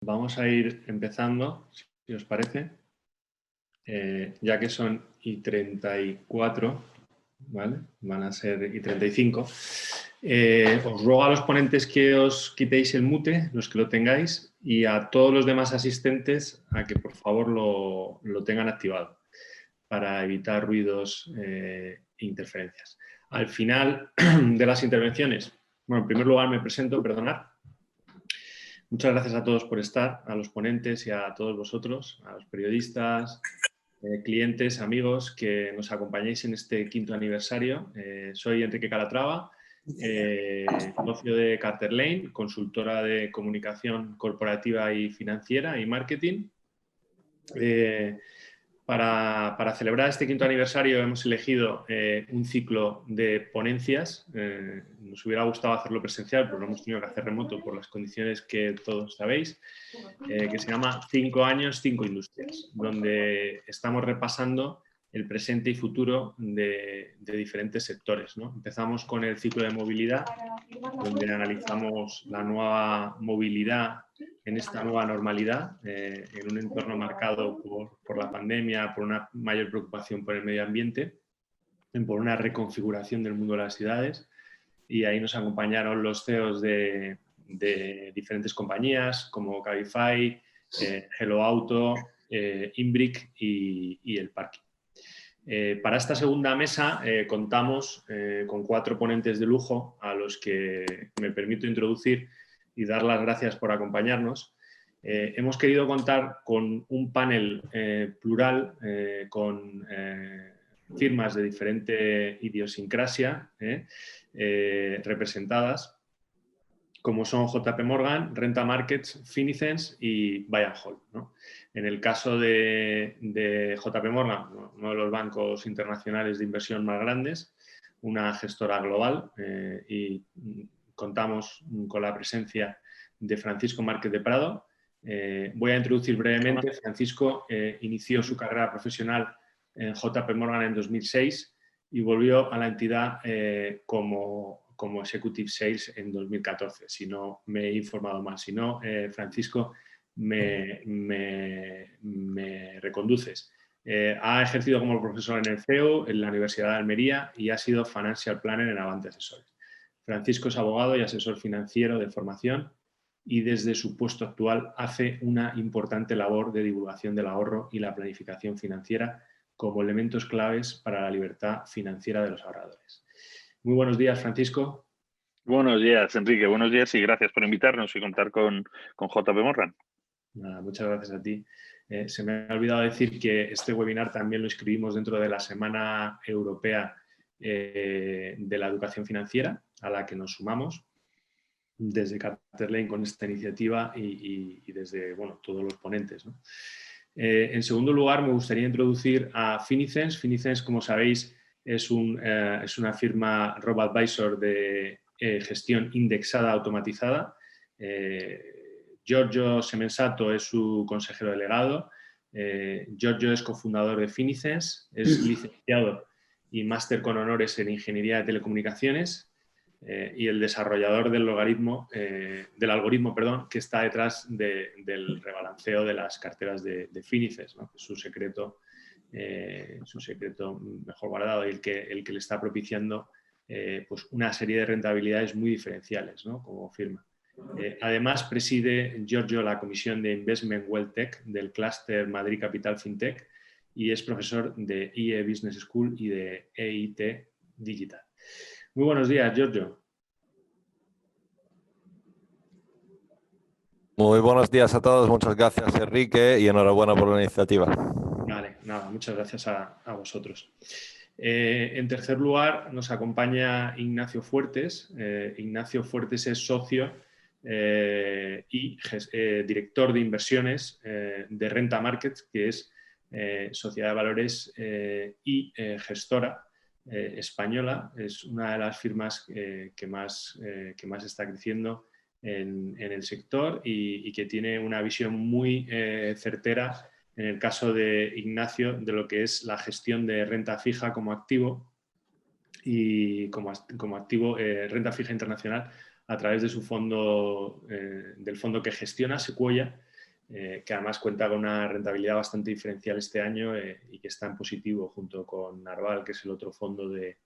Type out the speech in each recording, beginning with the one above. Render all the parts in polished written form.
Vamos a ir empezando, si os parece, ya que son y34, ¿vale? Van a ser y35. Os ruego a los ponentes que os quitéis el mute, los que lo tengáis, y a todos los demás asistentes a que por favor lo tengan activado para evitar ruidos e interferencias. Al final de las intervenciones, bueno, en primer lugar me presento, perdonad. Muchas gracias a todos por estar, a los ponentes y a todos vosotros, a los periodistas, clientes, amigos que nos acompañáis en este 5º aniversario. Soy Enrique Calatrava, socio de Carter Lane, consultora de comunicación corporativa y financiera y marketing. Para celebrar este 5º aniversario hemos elegido un ciclo de ponencias. Nos hubiera gustado hacerlo presencial, pero lo hemos tenido que hacer remoto por las condiciones que todos sabéis, que se llama 5 años, 5 industrias, donde estamos repasando el presente y futuro de diferentes sectores, ¿no? Empezamos con el ciclo de movilidad, donde analizamos la nueva movilidad en esta nueva normalidad, en un entorno marcado por la pandemia, por una mayor preocupación por el medio ambiente, por una reconfiguración del mundo de las ciudades. Y ahí nos acompañaron los CEOs de diferentes compañías como Cabify, Hello Auto, Imbric y el Parking. Para esta segunda mesa contamos con 4 ponentes de lujo a los que me permito introducir y dar las gracias por acompañarnos. Hemos querido contar con un panel plural con firmas de diferente idiosincrasia representadas, como son JP Morgan, Renta Markets, Finicens y Buy and Hold, ¿no? En el caso de JP Morgan, uno de los bancos internacionales de inversión más grandes, una gestora global, y contamos con la presencia de Francisco Márquez de Prado. Voy a introducir brevemente. Francisco inició su carrera profesional en JP Morgan en 2006 y volvió a la entidad como Executive Sales en 2014, si no me he informado mal. Si no, Francisco, me reconduces. Ha ejercido como profesor en el CEU, en la Universidad de Almería, y ha sido Financial Planner en Avante Asesores. Francisco es abogado y asesor financiero de formación y desde su puesto actual hace una importante labor de divulgación del ahorro y la planificación financiera como elementos claves para la libertad financiera de los ahorradores. Muy buenos días, Francisco. Buenos días, Enrique. Buenos días y gracias por invitarnos y contar con JP Morgan. Nada, muchas gracias a ti. Se me ha olvidado decir que este webinar también lo escribimos dentro de la Semana Europea de la Educación Financiera, a la que nos sumamos desde Carter Lane con esta iniciativa y desde todos los ponentes, ¿no? En segundo lugar, me gustaría introducir a Finicens. Finicens, como sabéis, es una firma robo-advisor de gestión indexada automatizada. Giorgio Semensato es su consejero delegado. Giorgio es cofundador de Finicens, es licenciado y máster con honores en Ingeniería de Telecomunicaciones y el desarrollador del algoritmo que está detrás del rebalanceo de las carteras de Finicens, ¿no? Su secreto mejor guardado y el que le está propiciando pues una serie de rentabilidades muy diferenciales, ¿no? Como firma. Además, preside Giorgio la comisión de Investment Wealth Tech del clúster Madrid Capital FinTech y es profesor de IE Business School y de EIT Digital. Muy buenos días, Giorgio. Muy buenos días a todos, muchas gracias, Enrique, y enhorabuena por la iniciativa. Vale, nada, muchas gracias a vosotros. En tercer lugar, nos acompaña Ignacio Fuertes. Ignacio Fuertes es socio y director de inversiones de Renta Markets, que es sociedad de valores y gestora española. Es una de las firmas que más está creciendo en el sector y que tiene una visión muy certera, en el caso de Ignacio, de lo que es la gestión de renta fija como activo y como activo renta fija internacional a través de su fondo, del fondo que gestiona, Sequoia, que además cuenta con una rentabilidad bastante diferencial este año y que está en positivo junto con Narval, que es el otro fondo de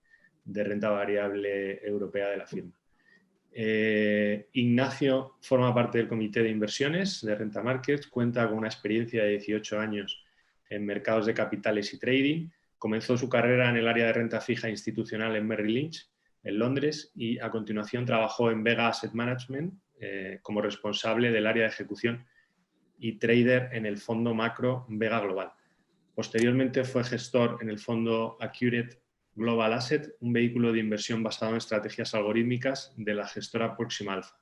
renta variable europea de la firma. Ignacio forma parte del comité de inversiones de Renta Markets, cuenta con una experiencia de 18 años en mercados de capitales y trading. Comenzó su carrera en el área de renta fija institucional en Merrill Lynch, en Londres, y a continuación trabajó en Vega Asset Management como responsable del área de ejecución y trader en el fondo macro Vega Global. Posteriormente fue gestor en el fondo Accurate Global Asset, un vehículo de inversión basado en estrategias algorítmicas de la gestora Proxima Alpha.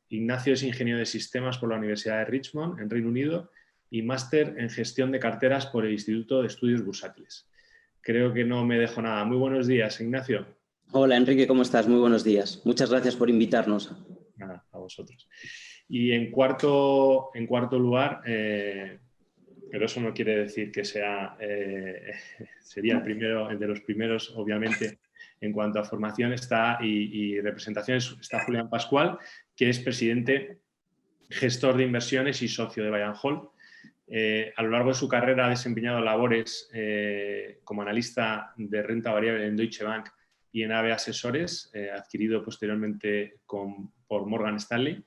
Ignacio es ingeniero de sistemas por la Universidad de Richmond, en Reino Unido, y máster en gestión de carteras por el Instituto de Estudios Bursátiles. Creo que no me dejo nada. Muy buenos días, Ignacio. Hola, Enrique, ¿cómo estás? Muy buenos días. Muchas gracias por invitarnos. Nada, a vosotros. Y en cuarto lugar, pero eso no quiere decir que sea, sería el de los primeros, obviamente, en cuanto a formación y representaciones, está Julián Pascual, que es presidente, gestor de inversiones y socio de Buy and Hold. A lo largo de su carrera ha desempeñado labores como analista de renta variable en Deutsche Bank y en ABE Asesores, adquirido posteriormente por Morgan Stanley,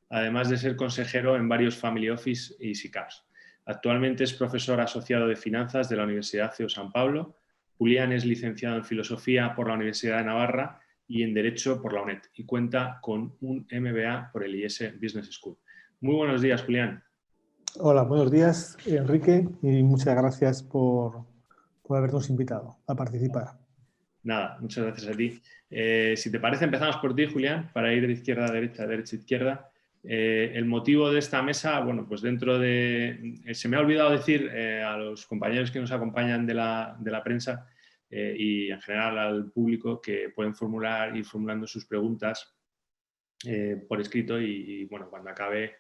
además de ser consejero en varios Family Office y SICAVs. Actualmente es profesor asociado de finanzas de la Universidad CEU San Pablo. Julián es licenciado en Filosofía por la Universidad de Navarra y en Derecho por la UNED y cuenta con un MBA por el IS Business School. Muy buenos días, Julián. Hola, buenos días, Enrique, y muchas gracias por habernos invitado a participar. Nada, muchas gracias a ti. Si te parece, empezamos por ti, Julián, para ir de izquierda a derecha, derecha a izquierda. El motivo de esta mesa, bueno, pues dentro de... se me ha olvidado decir a los compañeros que nos acompañan de la prensa y en general al público que pueden ir formulando sus preguntas por escrito y bueno, cuando acabe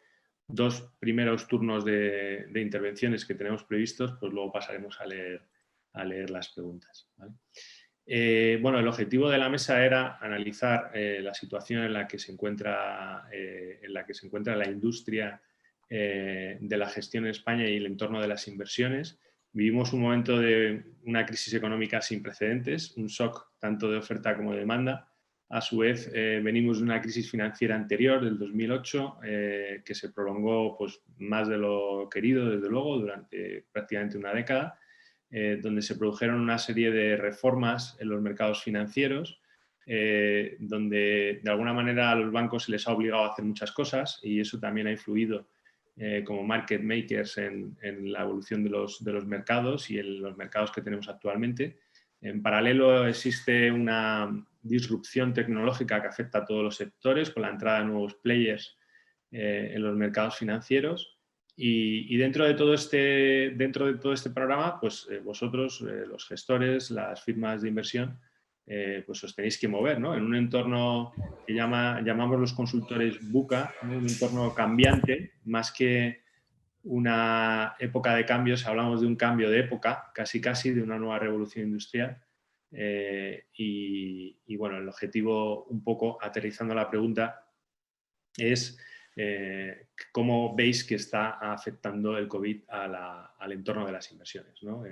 dos primeros turnos de intervenciones que tenemos previstos, pues luego pasaremos a leer las preguntas, ¿vale? Bueno, el objetivo de la mesa era analizar la situación en la que se encuentra la industria de la gestión en España y el entorno de las inversiones. Vivimos un momento de una crisis económica sin precedentes, un shock tanto de oferta como de demanda. A su vez, venimos de una crisis financiera anterior, del 2008, que se prolongó pues, más de lo querido, desde luego, durante prácticamente una década, donde se produjeron una serie de reformas en los mercados financieros, donde de alguna manera a los bancos se les ha obligado a hacer muchas cosas y eso también ha influido como market makers en la evolución de los mercados y en los mercados que tenemos actualmente. En paralelo existe una disrupción tecnológica que afecta a todos los sectores con la entrada de nuevos players en los mercados financieros. Y dentro de todo este programa, pues vosotros, los gestores, las firmas de inversión, pues os tenéis que mover, ¿no? En un entorno que llamamos los consultores VUCA, ¿no? Un entorno cambiante, más que una época de cambios, hablamos de un cambio de época, casi de una nueva revolución industrial. Y bueno, el objetivo, un poco aterrizando la pregunta, es cómo veis que está afectando el COVID al entorno de las inversiones, ¿no?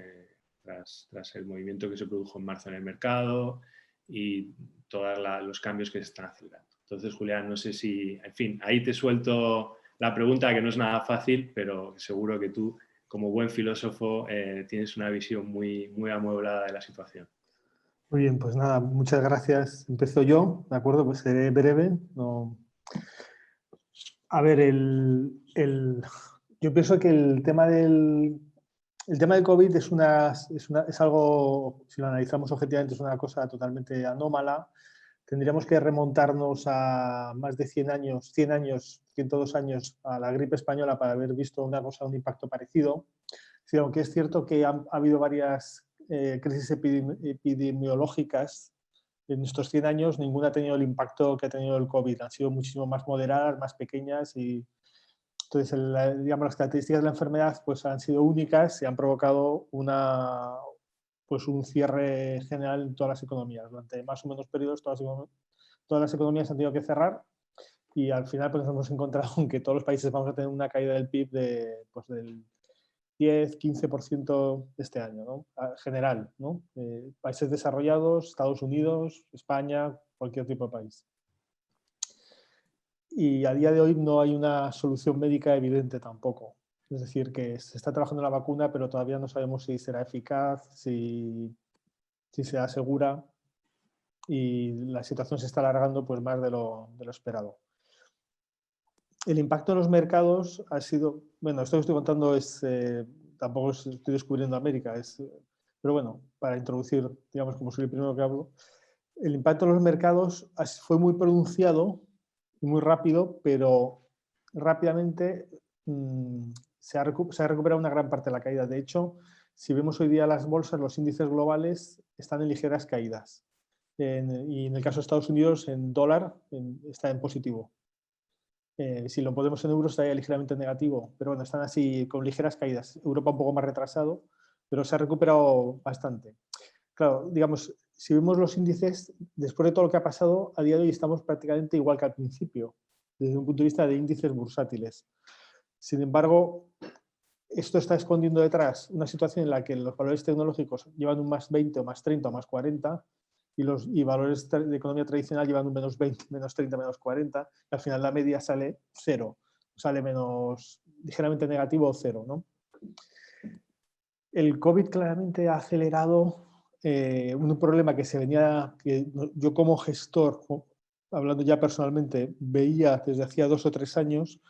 Tras el movimiento que se produjo en marzo en el mercado y todos los cambios que se están acelerando. Entonces, Julián, no sé si, en fin, ahí te suelto la pregunta, que no es nada fácil, pero seguro que tú, como buen filósofo, tienes una visión muy amueblada de la situación. Muy bien, pues nada, muchas gracias. Empiezo yo, ¿de acuerdo? Pues seré breve. No... A ver, yo pienso que el tema del COVID es algo, si lo analizamos objetivamente, es una cosa totalmente anómala. Tendríamos que remontarnos a más de 102 años a la gripe española para haber visto un impacto parecido. Sí, aunque es cierto que ha habido varias crisis epidemiológicas en estos 100 años, ninguna ha tenido el impacto que ha tenido el COVID. Han sido muchísimo más moderadas, más pequeñas y entonces digamos, las características de la enfermedad pues, han sido únicas y han provocado un cierre general en todas las economías. Durante más o menos periodos todas las economías han tenido que cerrar y al final pues, nos hemos encontrado en que todos los países vamos a tener una caída del PIB del 10-15% este año, ¿no? General, ¿no? Países desarrollados, Estados Unidos, España, cualquier tipo de país. Y a día de hoy no hay una solución médica evidente tampoco. Es decir, que se está trabajando en la vacuna, pero todavía no sabemos si será eficaz, si será segura, y la situación se está alargando pues, más de lo esperado. El impacto en los mercados ha sido, bueno, esto que estoy contando es, tampoco estoy descubriendo América, pero bueno, para introducir, digamos, como soy el primero que hablo, el impacto en los mercados fue muy pronunciado y muy rápido, pero rápidamente se ha recuperado una gran parte de la caída. De hecho, si vemos hoy día las bolsas, los índices globales están en ligeras caídas. Y en el caso de Estados Unidos, en dólar está en positivo. Si lo ponemos en euros estaría ligeramente negativo, pero bueno, están así con ligeras caídas. Europa un poco más retrasado, pero se ha recuperado bastante. Claro, digamos, si vemos los índices, después de todo lo que ha pasado, a día de hoy estamos prácticamente igual que al principio, desde un punto de vista de índices bursátiles. Sin embargo, esto está escondiendo detrás una situación en la que los valores tecnológicos llevan un más 20 o más 30 o más 40 y valores de economía tradicional llevan un menos 20, menos 30, menos 40, y al final la media sale cero, sale menos ligeramente negativo o cero, ¿no? El COVID claramente ha acelerado un problema que yo como gestor, hablando ya personalmente, veía desde hacía 2 o 3 años,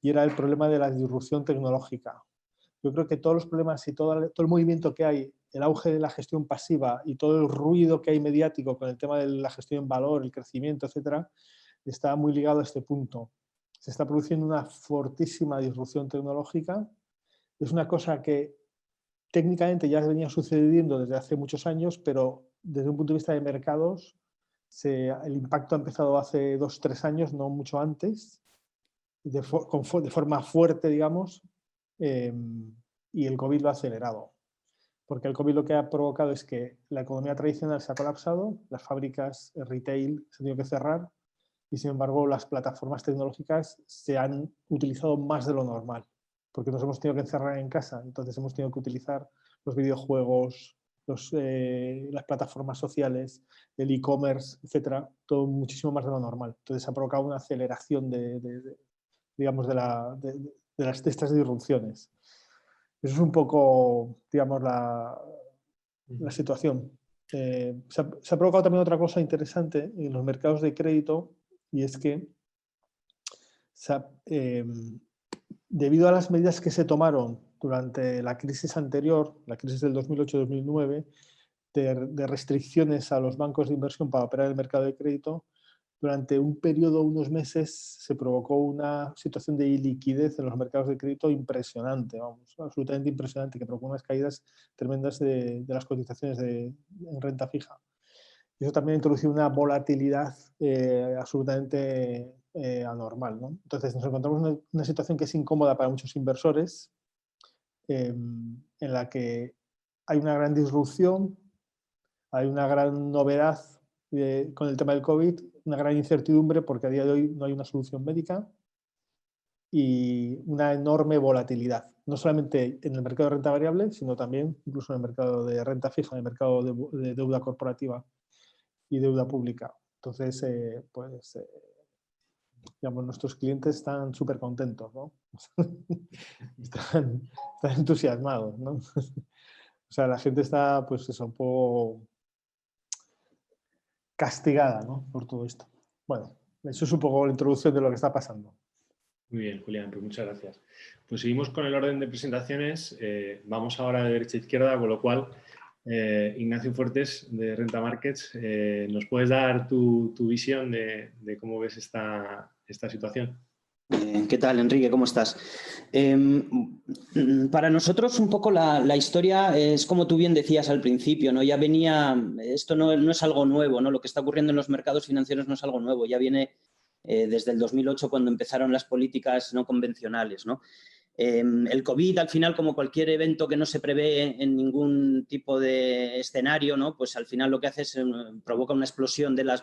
y era el problema de la disrupción tecnológica. Yo creo que todos los problemas y todo el movimiento que hay, el auge de la gestión pasiva y todo el ruido que hay mediático con el tema de la gestión en valor, el crecimiento, etcétera, está muy ligado a este punto. Se está produciendo una fortísima disrupción tecnológica. Es una cosa que técnicamente ya venía sucediendo desde hace muchos años, pero desde un punto de vista de mercados, el impacto ha empezado hace 2 o 3 años, no mucho antes, de forma fuerte, digamos, y el COVID lo ha acelerado. Porque el COVID lo que ha provocado es que la economía tradicional se ha colapsado, las fábricas retail se han tenido que cerrar y, sin embargo, las plataformas tecnológicas se han utilizado más de lo normal, porque nos hemos tenido que encerrar en casa, entonces hemos tenido que utilizar los videojuegos, las plataformas sociales, el e-commerce, etcétera, todo muchísimo más de lo normal. Entonces ha provocado una aceleración digamos, de estas disrupciones. Eso es un poco, digamos, la situación. Se ha provocado también otra cosa interesante en los mercados de crédito, y es que debido a las medidas que se tomaron durante la crisis anterior, la crisis del 2008-2009, de restricciones a los bancos de inversión para operar el mercado de crédito, durante un periodo, unos meses, se provocó una situación de iliquidez en los mercados de crédito impresionante, vamos, absolutamente impresionante, que provocó unas caídas tremendas de las cotizaciones en renta fija. Y eso también ha introducido una volatilidad absolutamente anormal, ¿no? Entonces nos encontramos en una situación que es incómoda para muchos inversores, en la que hay una gran disrupción, hay una gran novedad con el tema del COVID, una gran incertidumbre porque a día de hoy no hay una solución médica y una enorme volatilidad, no solamente en el mercado de renta variable, sino también incluso en el mercado de renta fija, en el mercado de deuda corporativa y deuda pública. Entonces, digamos, nuestros clientes están súper contentos, ¿no? están entusiasmados, ¿no? O sea, la gente está, pues eso, un poco castigada, ¿no? Por todo esto. Bueno, eso es un poco la introducción de lo que está pasando. Muy bien, Julián, pues muchas gracias. Pues seguimos con el orden de presentaciones. Vamos ahora de derecha a izquierda, con lo cual, Ignacio Fuertes, de Renta Markets, ¿nos puedes dar tu visión de cómo ves esta situación? ¿Qué tal, Enrique? ¿Cómo estás? Para nosotros un poco la historia es como tú bien decías al principio, ¿no? Ya venía, esto no es algo nuevo, ¿no? Lo que está ocurriendo en los mercados financieros no es algo nuevo, ya viene desde el 2008 cuando empezaron las políticas no convencionales, ¿no? El COVID, al final, como cualquier evento que no se prevé en ningún tipo de escenario, ¿no? Pues al final lo que hace es provoca una explosión de las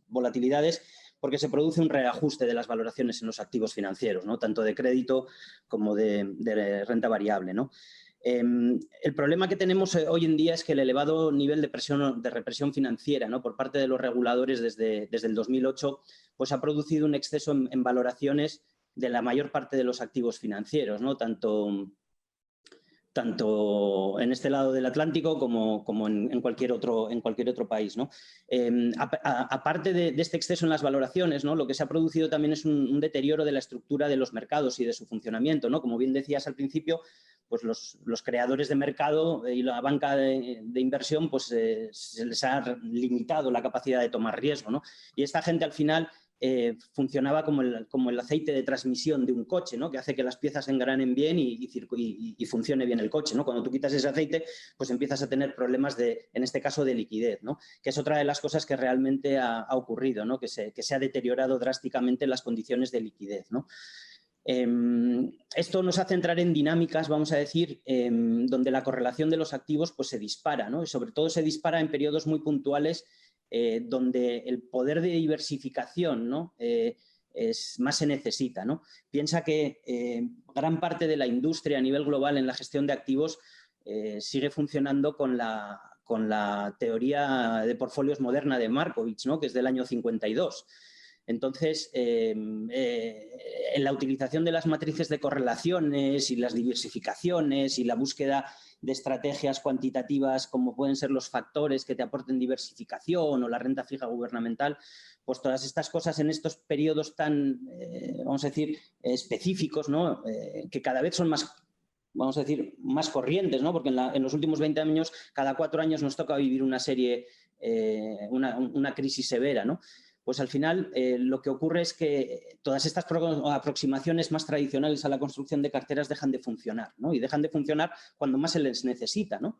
volatilidades, porque se produce un reajuste de las valoraciones en los activos financieros, ¿no? Tanto de crédito como de renta variable, ¿no? El problema que tenemos hoy en día es que el elevado nivel de represión financiera, ¿no?, por parte de los reguladores desde el 2008, pues ha producido un exceso en valoraciones de la mayor parte de los activos financieros, ¿no? Tanto en este lado del Atlántico como en cualquier otro país, ¿no? Aparte de este exceso en las valoraciones, ¿no?, lo que se ha producido también es un deterioro de la estructura de los mercados y de su funcionamiento, ¿no? Como bien decías al principio, pues los creadores de mercado y la banca de inversión, pues se les ha limitado la capacidad de tomar riesgo, ¿no? Y esta gente al final funcionaba como el aceite de transmisión de un coche, ¿no?, que hace que las piezas engranen bien y funcione bien el coche, ¿no? Cuando tú quitas ese aceite, pues empiezas a tener problemas en este caso, de liquidez, ¿no?, que es otra de las cosas que realmente ha ocurrido, ¿no?, que se ha deteriorado drásticamente las condiciones de liquidez, ¿no? Esto nos hace entrar en dinámicas, vamos a decir, donde la correlación de los activos pues, se dispara, ¿no? Y sobre todo se dispara en periodos muy puntuales donde el poder de diversificación, ¿no?, más se necesita, ¿no? Piensa que gran parte de la industria a nivel global en la gestión de activos sigue funcionando con la teoría de portfolios moderna de Markovich, ¿no?, que es del año 52. Entonces, en la utilización de las matrices de correlaciones y las diversificaciones y la búsqueda de estrategias cuantitativas como pueden ser los factores que te aporten diversificación o la renta fija gubernamental, pues todas estas cosas en estos periodos tan, vamos a decir, específicos, ¿no?, que cada vez son más, vamos a decir, más corrientes, ¿no?, porque en los últimos 20 años, cada 4 años nos toca vivir una serie, una crisis severa, ¿no? Pues al final lo que ocurre es que todas estas aproximaciones más tradicionales a la construcción de carteras dejan de funcionar, ¿no? Y dejan de funcionar cuando más se les necesita, ¿no?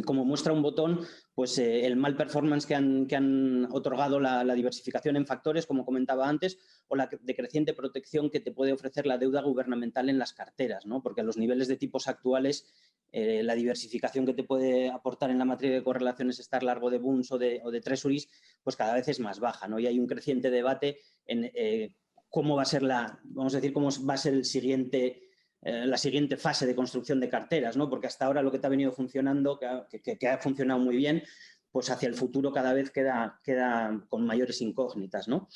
Como muestra un botón, pues el mal performance que han otorgado la diversificación en factores, como comentaba antes, o la decreciente protección que te puede ofrecer la deuda gubernamental en las carteras, ¿no? Porque a los niveles de tipos actuales, la diversificación que te puede aportar en la matriz de correlaciones estar largo de bonds o de treasuries, pues cada vez es más baja, ¿no? Y hay un creciente debate en cómo va a ser vamos a decir, cómo va a ser la siguiente fase de construcción de carteras, ¿no? Porque hasta ahora lo que te ha venido funcionando, que ha funcionado muy bien, pues hacia el futuro cada vez queda con mayores incógnitas, ¿no?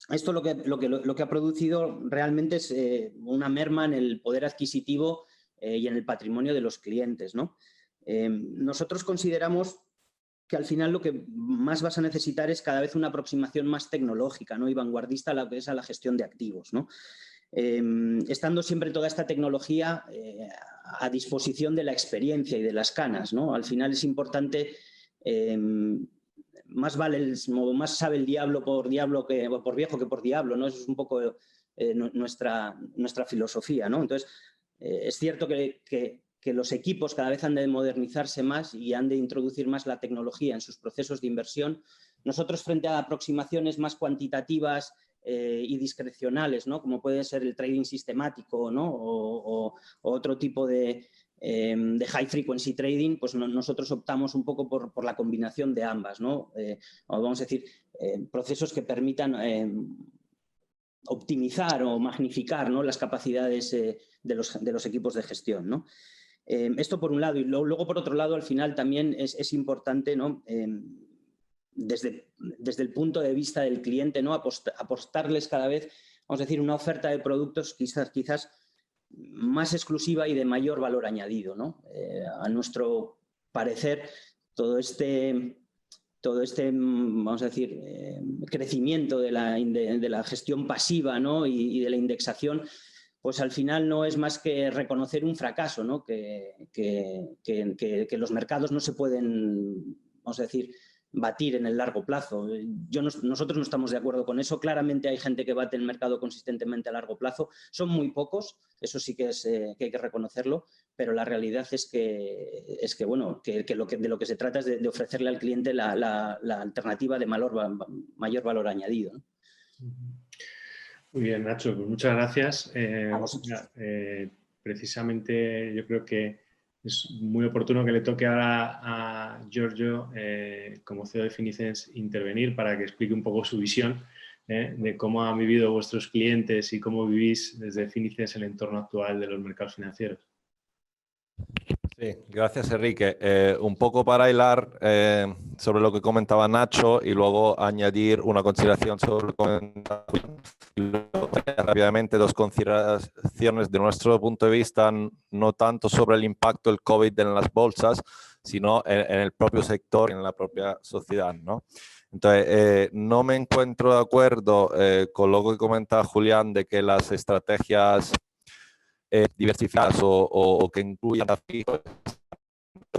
Esto lo que ha producido realmente es una merma en el poder adquisitivo y en el patrimonio de los clientes, ¿no? Nosotros consideramos que al final lo que más vas a necesitar es cada vez una aproximación más tecnológica, ¿no?, y vanguardista a lo que es a la gestión de activos, ¿no? Estando siempre toda esta tecnología a disposición de la experiencia y de las canas, ¿no? Al final es importante, más sabe el diablo por viejo que por diablo, ¿no? Eso es un poco nuestra filosofía, ¿no? Entonces, es cierto que los equipos cada vez han de modernizarse más y han de introducir más la tecnología en sus procesos de inversión. Nosotros, frente a aproximaciones más cuantitativas y discrecionales, ¿no?, como puede ser el trading sistemático, ¿no?, o otro tipo de high frequency trading, pues nosotros optamos un poco por la combinación de ambas, ¿no? Vamos a decir, procesos que permitan optimizar o magnificar, ¿no?, las capacidades de los equipos de gestión, ¿no? Esto por un lado, y luego por otro lado, al final también es importante, ¿no?, desde el punto de vista del cliente, ¿no?, apostarles cada vez, vamos a decir, una oferta de productos quizás más exclusiva y de mayor valor añadido, ¿no? A nuestro parecer, todo este, vamos a decir, crecimiento de la gestión pasiva, ¿no?, y de la indexación, pues al final no es más que reconocer un fracaso, ¿no?, que los mercados no se pueden, vamos a decir, batir en el largo plazo. Nosotros no estamos de acuerdo con eso. Claramente hay gente que bate el mercado consistentemente a largo plazo. Son muy pocos, eso sí que hay que reconocerlo, pero la realidad es que bueno, que de lo que se trata es de ofrecerle al cliente la alternativa de mayor valor añadido, ¿no? Muy bien, Nacho, pues muchas gracias. A vosotros. Precisamente yo creo que es muy oportuno que le toque ahora a Giorgio, como CEO de Finicens, intervenir para que explique un poco su visión de cómo han vivido vuestros clientes y cómo vivís desde Finicens el entorno actual de los mercados financieros. Sí, gracias Enrique. Un poco para hilar sobre lo que comentaba Nacho y luego añadir una consideración sobre lo que comentaba rápidamente, dos consideraciones de nuestro punto de vista, no tanto sobre el impacto del COVID en las bolsas, sino en el propio sector, en la propia sociedad, ¿no? Entonces, no me encuentro de acuerdo con lo que comentaba Julián de que las estrategias diversificadas o que incluyan la fija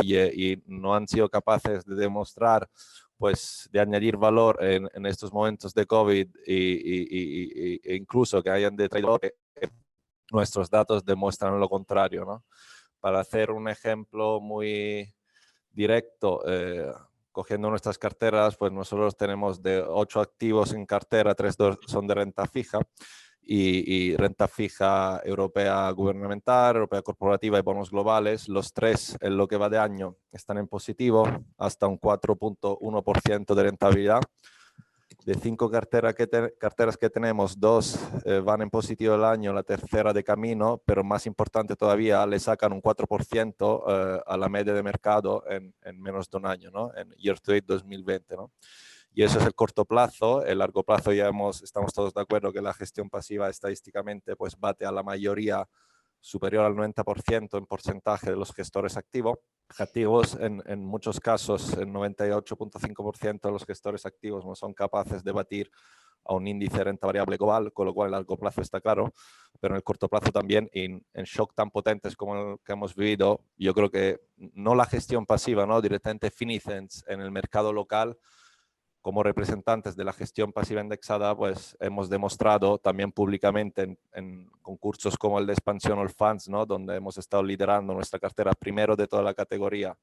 y no han sido capaces de demostrar, pues, de añadir valor en estos momentos de COVID e incluso que hayan detraído, nuestros datos demuestran lo contrario, ¿no? Para hacer un ejemplo muy directo, cogiendo nuestras carteras, pues nosotros tenemos de 8 activos en cartera, 3 son de renta fija y renta fija europea gubernamental, europea corporativa y bonos globales. Los 3 en lo que va de año están en positivo, hasta un 4.1% de rentabilidad. De 5 carteras que tenemos, 2 van en positivo el año, la tercera de camino, pero más importante todavía, le sacan un 4% a la media de mercado en menos de un año, ¿no? En Year to Date 2020, ¿no? Y eso es el corto plazo. El largo plazo ya estamos todos de acuerdo que la gestión pasiva estadísticamente pues bate a la mayoría, superior al 90% en porcentaje de los gestores activos. En muchos casos, el 98.5% de los gestores activos no son capaces de batir a un índice de renta variable global, con lo cual el largo plazo está claro, pero en el corto plazo también, en shock tan potentes como el que hemos vivido, yo creo que no la gestión pasiva, ¿no? Directamente Finicens en el mercado local, como representantes de la gestión pasiva indexada, pues hemos demostrado también públicamente en concursos como el de expansión All Funds, ¿no? Donde hemos estado liderando nuestra cartera primero de toda la categoría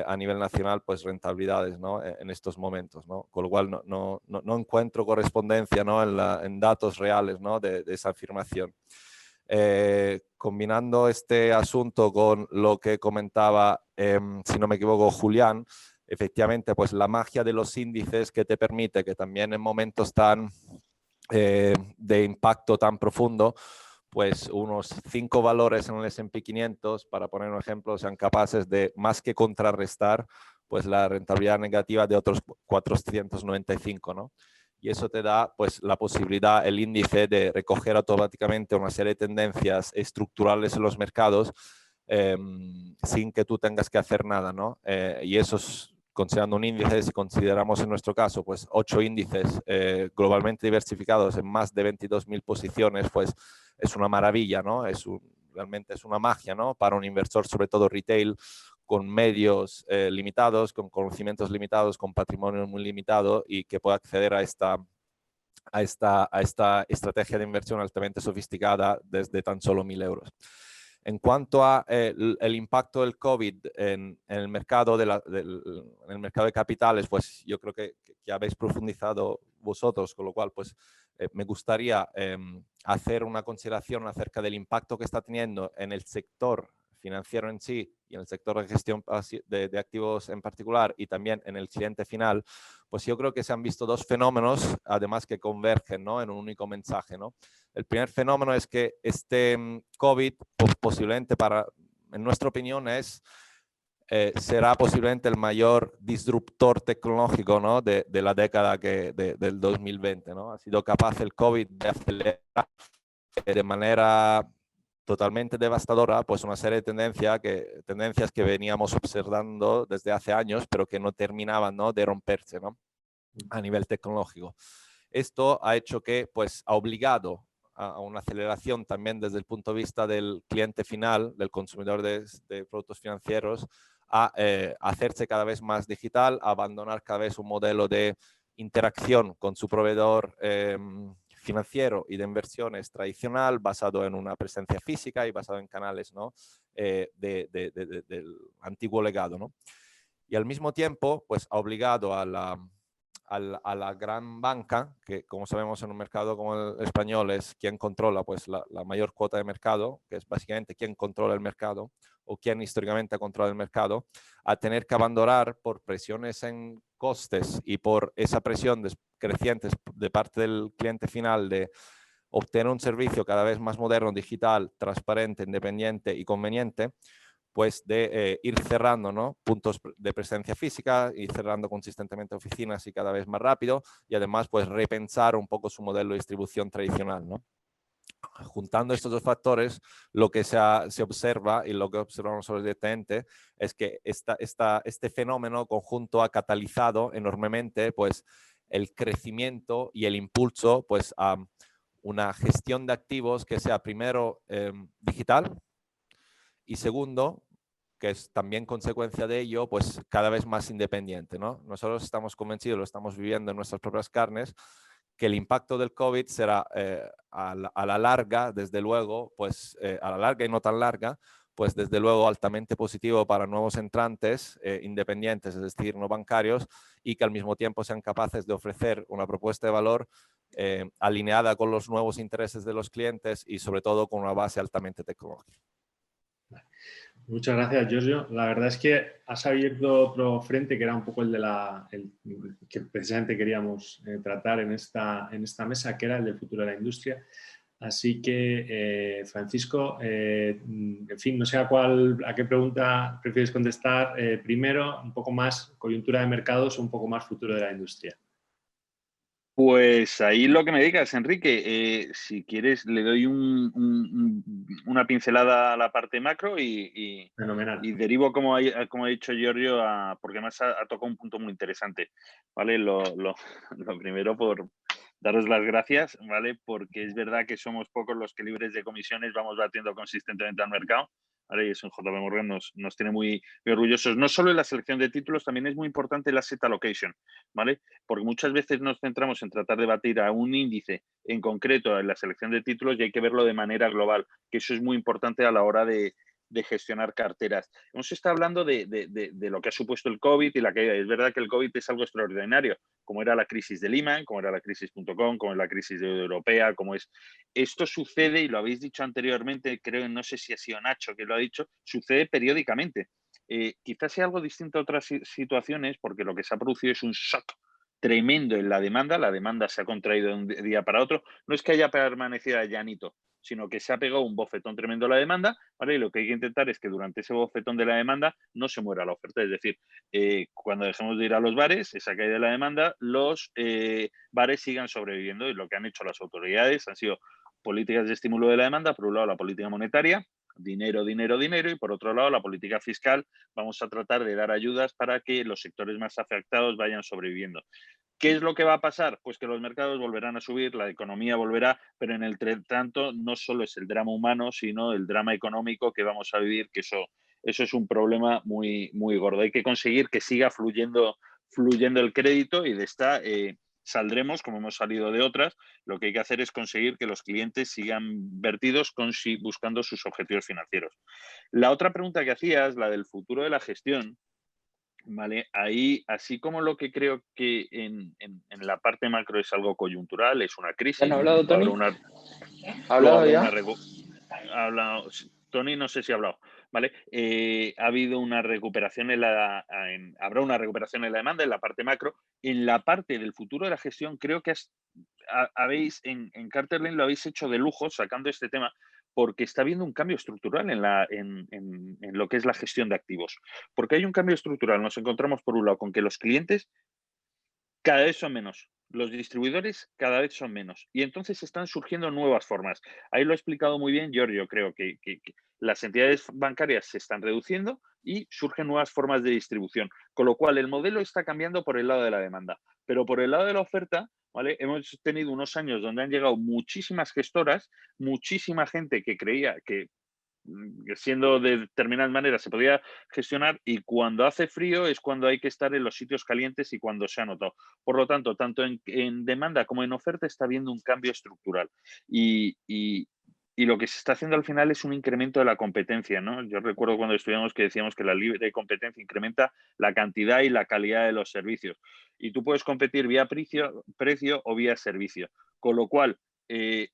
a nivel nacional, pues rentabilidades, ¿no? En estos momentos, ¿no? Con lo cual no encuentro correspondencia, ¿no? En datos reales, ¿no? de esa afirmación. Combinando este asunto con lo que comentaba, si no me equivoco, Julián, efectivamente, pues la magia de los índices que te permite que también en momentos tan de impacto tan profundo, pues unos 5 valores en el S&P 500, para poner un ejemplo, sean capaces de más que contrarrestar pues la rentabilidad negativa de otros 495, ¿no? Y eso te da pues la posibilidad, el índice, de recoger automáticamente una serie de tendencias estructurales en los mercados sin que tú tengas que hacer nada, ¿no? Y eso es, considerando un índice, si consideramos en nuestro caso, pues 8 índices globalmente diversificados en más de 22.000 posiciones, pues es una maravilla, ¿no? Realmente es una magia, ¿no? Para un inversor, sobre todo retail, con medios limitados, con conocimientos limitados, con patrimonio muy limitado y que pueda acceder a esta estrategia de inversión altamente sofisticada desde tan solo 1.000 euros. En cuanto a el impacto del COVID en el mercado en el mercado de capitales, pues yo creo que habéis profundizado vosotros, con lo cual pues me gustaría hacer una consideración acerca del impacto que está teniendo en el sector financiero en sí y en el sector de gestión de activos en particular y también en el cliente final. Pues yo creo que se han visto dos fenómenos, además, que convergen, ¿no? En un único mensaje, ¿no? El primer fenómeno es que este COVID, posiblemente en nuestra opinión, será posiblemente el mayor disruptor tecnológico, ¿no? de la década del 2020, ¿no? Ha sido capaz el COVID de acelerar de manera totalmente devastadora pues una serie de tendencias que veníamos observando desde hace años, pero que no terminaban, ¿no? de romperse, ¿no? a nivel tecnológico. Esto ha hecho que, pues, ha obligado a una aceleración también desde el punto de vista del cliente final, del consumidor de productos financieros, a hacerse cada vez más digital, a abandonar cada vez un modelo de interacción con su proveedor financiero y de inversiones tradicional, basado en una presencia física y basado en canales, ¿no? del antiguo legado, ¿no? Y al mismo tiempo, pues ha obligado a a la gran banca, que como sabemos en un mercado como el español es quien controla pues, la mayor cuota de mercado, que es básicamente quien controla el mercado o quien históricamente ha controlado el mercado, a tener que abandonar por presiones en costes y por esa presión creciente de parte del cliente final de obtener un servicio cada vez más moderno, digital, transparente, independiente y conveniente, pues de ir cerrando, ¿no?, puntos de presencia física, ir cerrando consistentemente oficinas y cada vez más rápido, y además pues repensar un poco su modelo de distribución tradicional, ¿no? Juntando estos dos factores, lo que se observa y lo que observamos nosotros directamente es que este fenómeno conjunto ha catalizado enormemente pues, el crecimiento y el impulso pues, a una gestión de activos que sea primero digital y segundo, que es también consecuencia de ello, pues cada vez más independiente, ¿no? Nosotros estamos convencidos, lo estamos viviendo en nuestras propias carnes, que el impacto del COVID será a la larga, desde luego, pues a la larga y no tan larga, pues desde luego altamente positivo para nuevos entrantes independientes, es decir, no bancarios, y que al mismo tiempo sean capaces de ofrecer una propuesta de valor alineada con los nuevos intereses de los clientes y sobre todo con una base altamente tecnológica. Muchas gracias, Giorgio. La verdad es que has abierto otro frente que era un poco el de que precisamente queríamos tratar en esta mesa, que era el del futuro de la industria. Así que, Francisco, en fin, no sé a qué pregunta prefieres contestar primero, un poco más coyuntura de mercados o un poco más futuro de la industria. Pues ahí lo que me digas, Enrique. Si quieres, le doy una pincelada a la parte macro y Fenomenal. derivo, como ha dicho Giorgio, porque además ha tocado un punto muy interesante, ¿vale? Lo primero, por daros las gracias, ¿vale? Porque es verdad que somos pocos los que libres de comisiones vamos batiendo consistentemente al mercado, ¿vale? Y eso en JP Morgan nos tiene muy orgullosos. No solo en la selección de títulos, también es muy importante el asset allocation, ¿vale? Porque muchas veces nos centramos en tratar de batir a un índice en concreto en la selección de títulos y hay que verlo de manera global, que eso es muy importante a la hora de gestionar carteras. Hemos estado hablando de lo que ha supuesto el COVID y la caída. Es verdad que el COVID es algo extraordinario, como era la crisis de Lehman, como era la crisis.com, como es la crisis europea, como es. Esto sucede, y lo habéis dicho anteriormente, creo, no sé si ha sido Nacho que lo ha dicho, sucede periódicamente. Quizás sea algo distinto a otras situaciones, porque lo que se ha producido es un shock tremendo en la demanda se ha contraído de un día para otro, no es que haya permanecido llanito, sino que se ha pegado un bofetón tremendo a la demanda, ¿vale? Y lo que hay que intentar es que durante ese bofetón de la demanda no se muera la oferta, es decir, cuando dejemos de ir a los bares, esa caída de la demanda, los bares sigan sobreviviendo, y lo que han hecho las autoridades han sido políticas de estímulo de la demanda, por un lado la política monetaria, dinero, dinero, dinero, y por otro lado la política fiscal. Vamos a tratar de dar ayudas para que los sectores más afectados vayan sobreviviendo. ¿Qué es lo que va a pasar? Pues que los mercados volverán a subir, la economía volverá, pero en el tanto no solo es el drama humano, sino el drama económico que vamos a vivir, que eso es un problema muy, muy gordo. Hay que conseguir que siga fluyendo el crédito, y de esta saldremos, como hemos salido de otras. Lo que hay que hacer es conseguir que los clientes sigan vertidos buscando sus objetivos financieros. La otra pregunta que hacías, la del futuro de la gestión, vale, ahí, así como lo que creo que en la parte macro es algo coyuntural, es una crisis. ¿Han hablado, Tony? ¿Ha hablado ya? Tony, no sé si ha hablado. ¿Vale? Ha habido una recuperación habrá una recuperación en la demanda en la parte macro. En la parte del futuro de la gestión, creo que habéis en Carter Lane lo habéis hecho de lujo sacando este tema, porque está habiendo un cambio estructural en lo que es la gestión de activos. Porque hay un cambio estructural. Nos encontramos, por un lado, con que los clientes cada vez son menos, los distribuidores cada vez son menos, y entonces están surgiendo nuevas formas. Ahí lo ha explicado muy bien Giorgio. Creo que las entidades bancarias se están reduciendo y surgen nuevas formas de distribución, con lo cual el modelo está cambiando por el lado de la demanda, pero por el lado de la oferta, ¿vale? Hemos tenido unos años donde han llegado muchísimas gestoras, muchísima gente que creía que siendo de determinadas maneras se podía gestionar, y cuando hace frío es cuando hay que estar en los sitios calientes y cuando se ha notado. Por lo tanto, tanto en demanda como en oferta está habiendo un cambio estructural. Y Y lo que se está haciendo al final es un incremento de la competencia, ¿no? Yo recuerdo cuando estudiamos que decíamos que la libre competencia incrementa la cantidad y la calidad de los servicios. Y tú puedes competir vía precio o vía servicio. Con lo cual,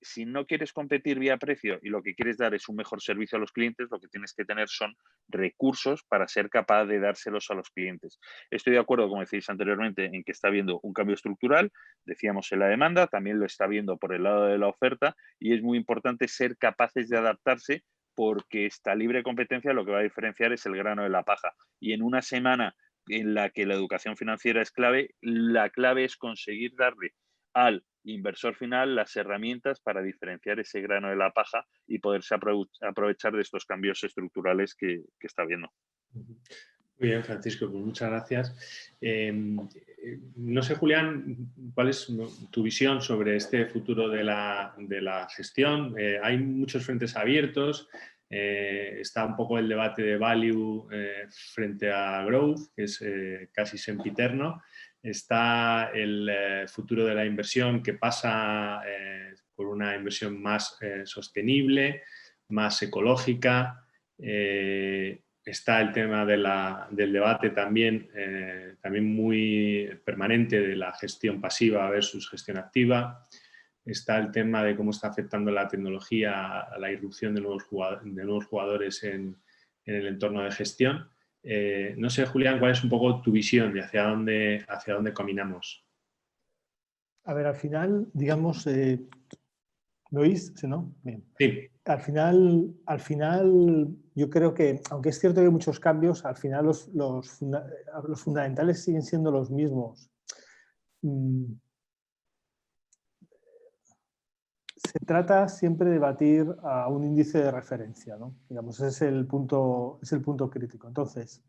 si no quieres competir vía precio y lo que quieres dar es un mejor servicio a los clientes, lo que tienes que tener son recursos para ser capaz de dárselos a los clientes. Estoy de acuerdo, como decíais anteriormente, en que está habiendo un cambio estructural, decíamos en la demanda, también lo está viendo por el lado de la oferta, y es muy importante ser capaces de adaptarse, porque esta libre competencia lo que va a diferenciar es el grano de la paja. Y en una semana en la que la educación financiera es clave, la clave es conseguir darle al inversor final las herramientas para diferenciar ese grano de la paja y poderse aprovechar de estos cambios estructurales que está viendo. Muy bien, Francisco, pues muchas gracias. No sé, Julián, ¿cuál es tu visión sobre este futuro de la gestión? Hay muchos frentes abiertos. Está un poco el debate de value frente a growth, que es casi sempiterno. Está el futuro de la inversión, que pasa por una inversión más sostenible, más ecológica. Está el tema del debate también muy permanente de la gestión pasiva versus gestión activa. Está el tema de cómo está afectando la tecnología a la irrupción de nuevos jugadores en el entorno de gestión. No sé, Julián, ¿cuál es un poco tu visión de hacia dónde caminamos? A ver, al final, digamos, ¿me oís? ¿Sí, no? Bien. Sí. Al final, yo creo que, aunque es cierto que hay muchos cambios, al final los fundamentales siguen siendo los mismos. Se trata siempre de batir a un índice de referencia, ¿no? Digamos, ese es el punto crítico. Entonces,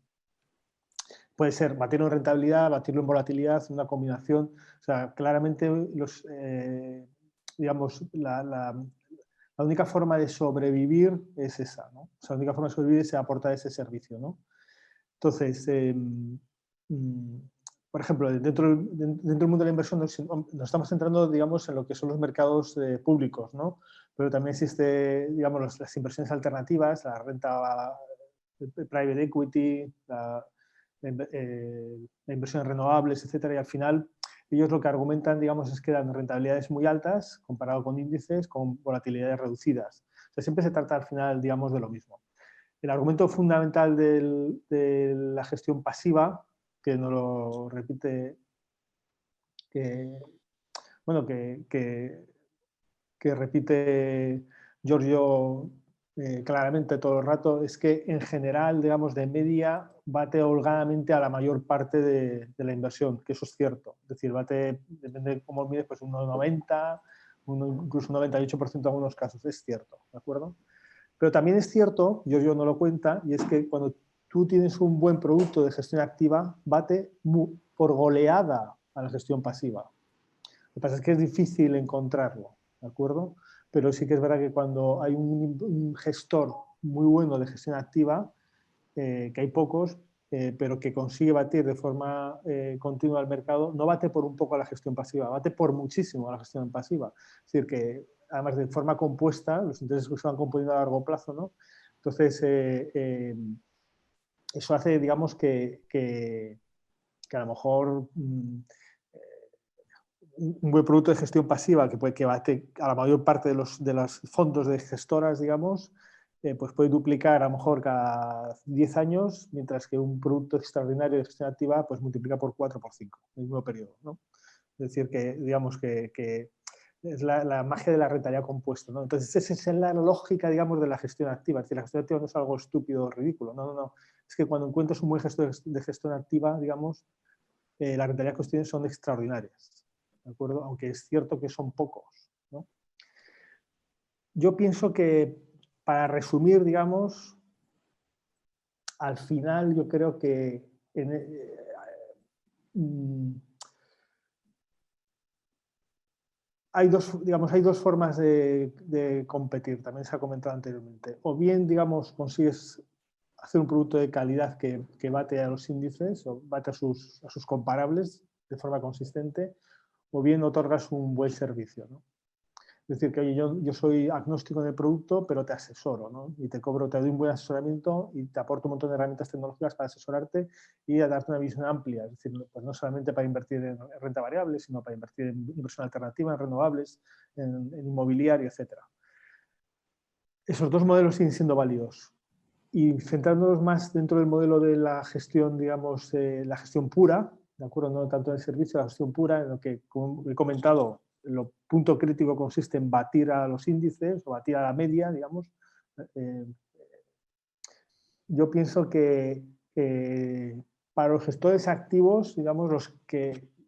puede ser batirlo en rentabilidad, batirlo en volatilidad, una combinación. O sea, claramente digamos, la única forma de sobrevivir es esa, ¿no? O sea, la única forma de sobrevivir es aportar ese servicio, ¿no? Entonces, por ejemplo, dentro del mundo de la inversión nos estamos centrando, digamos, en lo que son los mercados públicos, ¿no? Pero también existe, digamos, las inversiones alternativas, la renta, private equity, la inversión en renovables, etcétera, y al final ellos lo que argumentan, digamos, es que dan rentabilidades muy altas comparado con índices con volatilidades reducidas. O sea, siempre se trata al final, digamos, de lo mismo. El argumento fundamental de la gestión pasiva, que nos lo repite, que repite Giorgio claramente todo el rato, es que en general, digamos, de media, bate holgadamente a la mayor parte de la inversión, que eso es cierto. Es decir, bate, depende de cómo mides, pues un 90, incluso un 98% en algunos casos, es cierto, ¿de acuerdo? Pero también es cierto, Giorgio no lo cuenta, y es que cuando tú tienes un buen producto de gestión activa, bate por goleada a la gestión pasiva. Lo que pasa es que es difícil encontrarlo, ¿de acuerdo? Pero sí que es verdad que cuando hay un gestor muy bueno de gestión activa, que hay pocos, pero que consigue batir de forma continua al mercado, no bate por un poco a la gestión pasiva, bate por muchísimo a la gestión pasiva. Es decir, que además de forma compuesta, los intereses que se van componiendo a largo plazo, ¿no? Entonces, eso hace, digamos, que a lo mejor un buen producto de gestión pasiva que bate a la mayor parte de los fondos de gestoras, digamos, pues puede duplicar a lo mejor cada 10 años, mientras que un producto extraordinario de gestión activa pues multiplica por 4 o por 5 en el mismo periodo, ¿no? Es decir, que digamos que es la magia de la rentabilidad compuesta, ¿no? Entonces, esa es la lógica, digamos, de la gestión activa. Es decir, la gestión activa no es algo estúpido o ridículo, no. Es que cuando encuentras un buen gestor de gestión activa, digamos, las rentabilidades que obtienes son extraordinarias, ¿de acuerdo? Aunque es cierto que son pocos, ¿no? Yo pienso que, para resumir, digamos, al final yo creo que hay dos formas de competir, también se ha comentado anteriormente. O bien, digamos, consigues hacer un producto de calidad que bate a los índices o bate a sus comparables de forma consistente, o bien otorgas un buen servicio, ¿no? Es decir, que oye, yo soy agnóstico en el producto, pero te asesoro, ¿no? Y te doy un buen asesoramiento y te aporto un montón de herramientas tecnológicas para asesorarte y a darte una visión amplia. Es decir, pues no solamente para invertir en renta variable, sino para invertir en inversión alternativa, en renovables, en inmobiliario, etc. Esos dos modelos siguen siendo válidos. Y centrándonos más dentro del modelo de la gestión, digamos, la gestión pura, ¿de acuerdo? No tanto en el servicio, la gestión pura, en lo que, como he comentado, lo punto crítico consiste en batir a los índices o batir a la media, digamos. Yo pienso que para los gestores activos, digamos,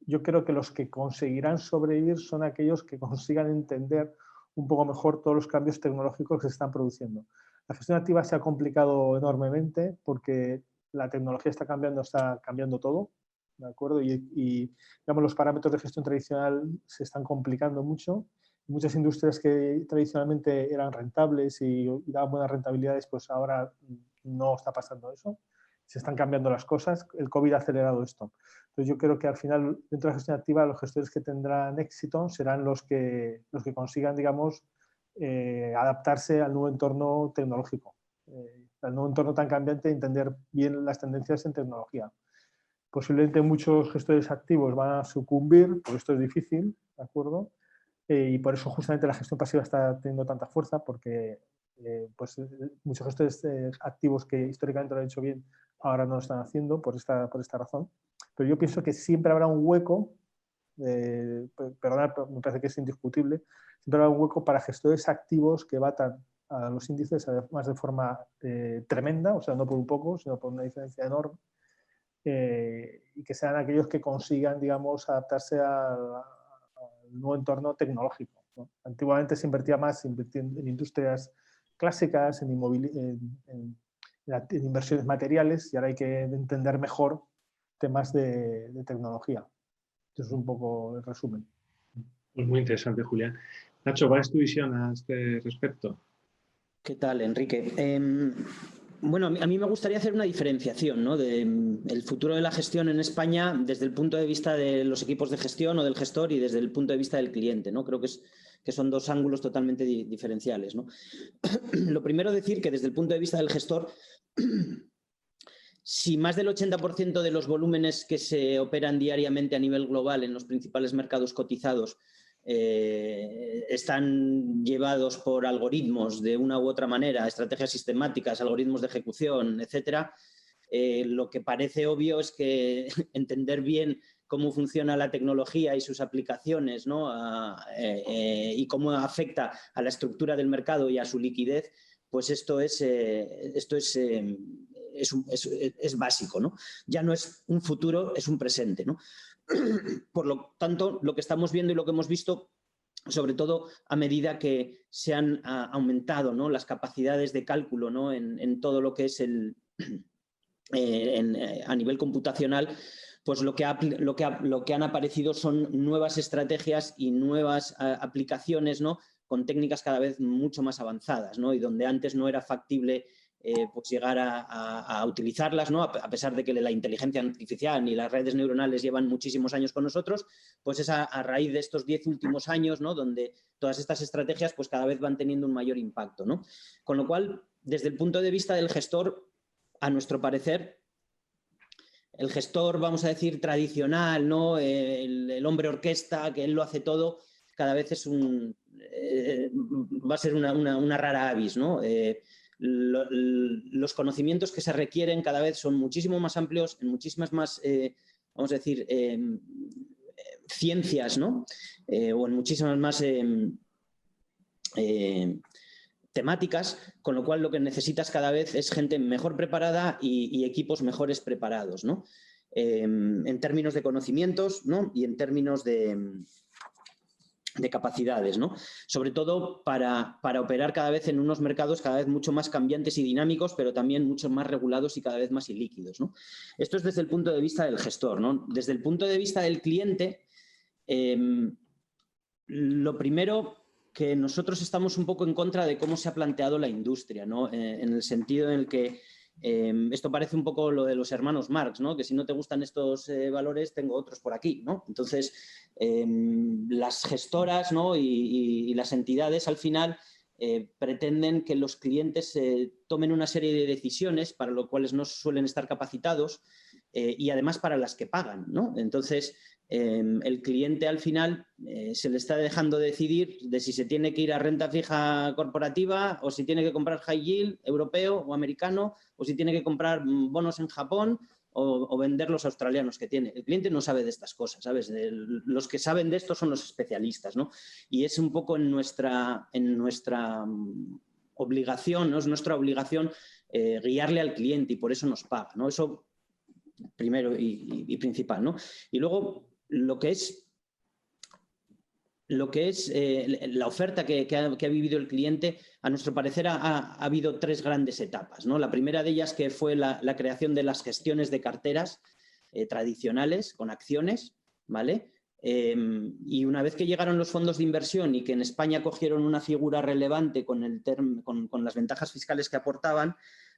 yo creo que los que conseguirán sobrevivir son aquellos que consigan entender un poco mejor todos los cambios tecnológicos que se están produciendo. La gestión activa se ha complicado enormemente porque la tecnología está cambiando todo, ¿de acuerdo? Y digamos, los parámetros de gestión tradicional se están complicando mucho. Muchas industrias que tradicionalmente eran rentables y daban buenas rentabilidades, pues ahora no está pasando eso. Se están cambiando las cosas. El COVID ha acelerado esto. Entonces yo creo que al final, dentro de la gestión activa, los gestores que tendrán éxito serán los que consigan, digamos, adaptarse al nuevo entorno tecnológico, al nuevo entorno tan cambiante, entender bien las tendencias en tecnología. Posiblemente muchos gestores activos van a sucumbir, porque esto es difícil, ¿de acuerdo? Y por eso justamente la gestión pasiva está teniendo tanta fuerza, porque pues, muchos gestores activos que históricamente lo han hecho bien, ahora no lo están haciendo por esta razón. Pero yo pienso que siempre habrá un hueco, perdonad, me parece que es indiscutible, siempre habrá un hueco para gestores activos que batan a los índices además de forma tremenda, o sea, no por un poco, sino por una diferencia enorme, y que sean aquellos que consigan, digamos, adaptarse al nuevo entorno tecnológico, ¿no? Antiguamente se invertía más en industrias clásicas, en inversiones materiales, y ahora hay que entender mejor temas de tecnología. Esto es un poco el resumen. Pues muy interesante, Julián. Nacho, ¿cuál es tu visión a este respecto? ¿Qué tal, Enrique? Bueno, a mí me gustaría hacer una diferenciación, ¿no? El futuro de la gestión en España desde el punto de vista de los equipos de gestión o del gestor y desde el punto de vista del cliente, ¿no? Creo que son dos ángulos totalmente diferenciales, ¿no? Lo primero, decir que desde el punto de vista del gestor, si más del 80% de los volúmenes que se operan diariamente a nivel global en los principales mercados cotizados están llevados por algoritmos de una u otra manera, estrategias sistemáticas, algoritmos de ejecución, etcétera, lo que parece obvio es que entender bien cómo funciona la tecnología y sus aplicaciones, ¿no? Y cómo afecta a la estructura del mercado y a su liquidez, pues esto es básico, ¿no? Ya no es un futuro, es un presente, ¿no? Por lo tanto, lo que estamos viendo y lo que hemos visto, sobre todo a medida que se han aumentado, ¿no? Las capacidades de cálculo, ¿no? en todo lo que es a nivel computacional, pues lo que han aparecido son nuevas estrategias y nuevas aplicaciones, ¿no? Con técnicas cada vez mucho más avanzadas, ¿no? Y donde antes no era factible pues llegar a utilizarlas, ¿no? A pesar de que la inteligencia artificial ni las redes neuronales llevan muchísimos años con nosotros, pues es a raíz de estos 10 últimos años, ¿no? Donde todas estas estrategias pues cada vez van teniendo un mayor impacto, ¿no? Con lo cual, desde el punto de vista del gestor, a nuestro parecer, el gestor, vamos a decir, tradicional, ¿no? El hombre orquesta, que él lo hace todo, cada vez va a ser una rara avis, ¿no? Los conocimientos que se requieren cada vez son muchísimo más amplios, en muchísimas más, vamos a decir, ciencias, ¿no? O en muchísimas más temáticas, con lo cual lo que necesitas cada vez es gente mejor preparada y equipos mejores preparados, ¿no? En términos de conocimientos, ¿no? Y en términos de capacidades, ¿no? Sobre todo para operar cada vez en unos mercados cada vez mucho más cambiantes y dinámicos, pero también mucho más regulados y cada vez más ilíquidos, ¿no? Esto es desde el punto de vista del gestor, ¿no? Desde el punto de vista del cliente, lo primero, que nosotros estamos un poco en contra de cómo se ha planteado la industria, ¿no? En el sentido en el que esto parece un poco lo de los hermanos Marx, ¿no? Que si no te gustan estos valores, tengo otros por aquí, ¿no? Entonces, las gestoras, ¿no? y las entidades al final pretenden que los clientes tomen una serie de decisiones para lo cuales no suelen estar capacitados y además para las que pagan, ¿no? Entonces, el cliente al final se le está dejando decidir de si se tiene que ir a renta fija corporativa o si tiene que comprar high yield europeo o americano o si tiene que comprar bonos en Japón o vender los australianos que tiene. El cliente no sabe de estas cosas, ¿sabes? Los que saben de esto son los especialistas, ¿no? Y es un poco en nuestra obligación, ¿no? Es nuestra obligación guiarle al cliente y por eso nos paga, ¿no? Eso primero y principal, ¿no? Y luego lo que es la oferta que ha vivido el cliente, a nuestro parecer ha habido tres grandes etapas, ¿no? La primera de ellas que fue la creación de las gestiones de carteras tradicionales con acciones, ¿vale? Y una vez que llegaron los fondos de inversión y que en España cogieron una figura relevante con las ventajas fiscales que aportaban,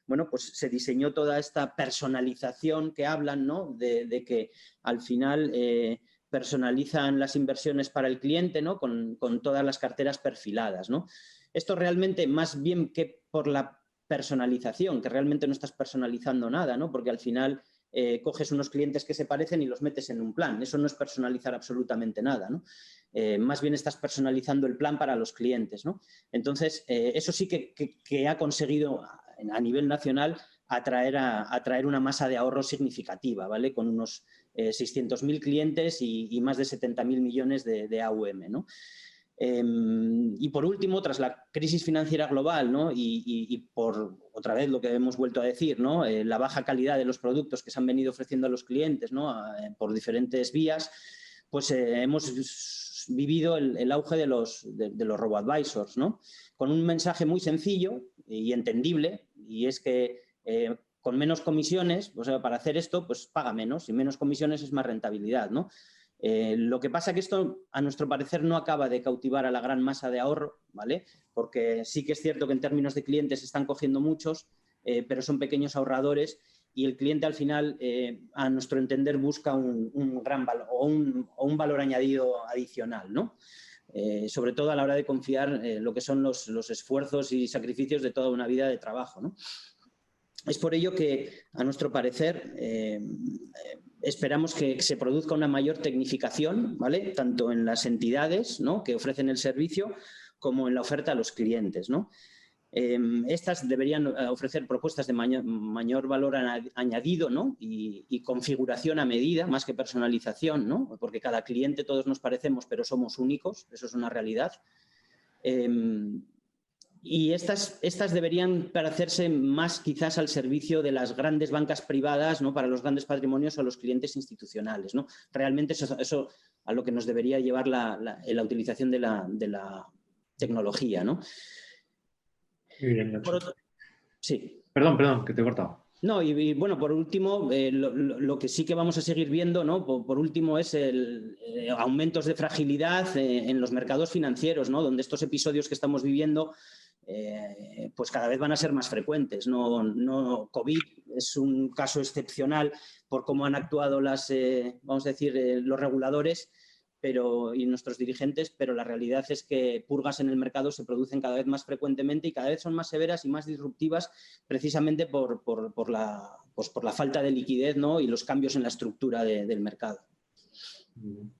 bueno, pues se diseñó toda esta personalización que hablan, ¿no? De que al final personalizan las inversiones para el cliente, ¿no? Con todas las carteras perfiladas, ¿no? Esto realmente, más bien que por la personalización, que realmente no estás personalizando nada, ¿no? Porque al final coges unos clientes que se parecen y los metes en un plan. Eso no es personalizar absolutamente nada, ¿no? Más bien estás personalizando el plan para los clientes, ¿no? Entonces, eso sí que ha conseguido a nivel nacional atraer una masa de ahorro significativa, ¿vale? Con unos 600.000 clientes y más de 70.000 millones de AUM, ¿no? Y por último, tras la crisis financiera global, ¿no? y por otra vez lo que hemos vuelto a decir, ¿no? La baja calidad de los productos que se han venido ofreciendo a los clientes, ¿no? Por diferentes vías, pues hemos vivido el auge de los robo-advisors, ¿no? Con un mensaje muy sencillo y entendible, y es que con menos comisiones, o sea, para hacer esto, pues paga menos, y menos comisiones es más rentabilidad, ¿no? Lo que pasa es que esto, a nuestro parecer, no acaba de cautivar a la gran masa de ahorro, ¿vale? Porque sí que es cierto que en términos de clientes están cogiendo muchos, pero son pequeños ahorradores y el cliente al final, a nuestro entender, busca un gran valor o un valor añadido adicional, ¿no? Sobre todo a la hora de confiar lo que son los esfuerzos y sacrificios de toda una vida de trabajo, ¿no? Es por ello que, a nuestro parecer, esperamos que se produzca una mayor tecnificación, ¿vale? Tanto en las entidades, ¿no? que ofrecen el servicio como en la oferta a los clientes, ¿no? Estas deberían ofrecer propuestas de mayor valor añadido, ¿no? y configuración a medida, más que personalización, ¿no? Porque cada cliente todos nos parecemos, pero somos únicos, eso es una realidad. Y estas deberían parecerse más quizás al servicio de las grandes bancas privadas, ¿no? Para los grandes patrimonios o los clientes institucionales, ¿no? Realmente eso a lo que nos debería llevar la utilización de la tecnología, ¿no? Muy bien, Nacho. Sí. Perdón, que te he cortado. No, y bueno, por último, lo que sí que vamos a seguir viendo, ¿no? Por último, es aumentos de fragilidad en los mercados financieros, ¿no? Donde estos episodios que estamos viviendo pues cada vez van a ser más frecuentes. No COVID es un caso excepcional por cómo han actuado vamos a decir, los reguladores y nuestros dirigentes, pero la realidad es que purgas en el mercado se producen cada vez más frecuentemente y cada vez son más severas y más disruptivas precisamente por la falta de liquidez, ¿no? y los cambios en la estructura del mercado.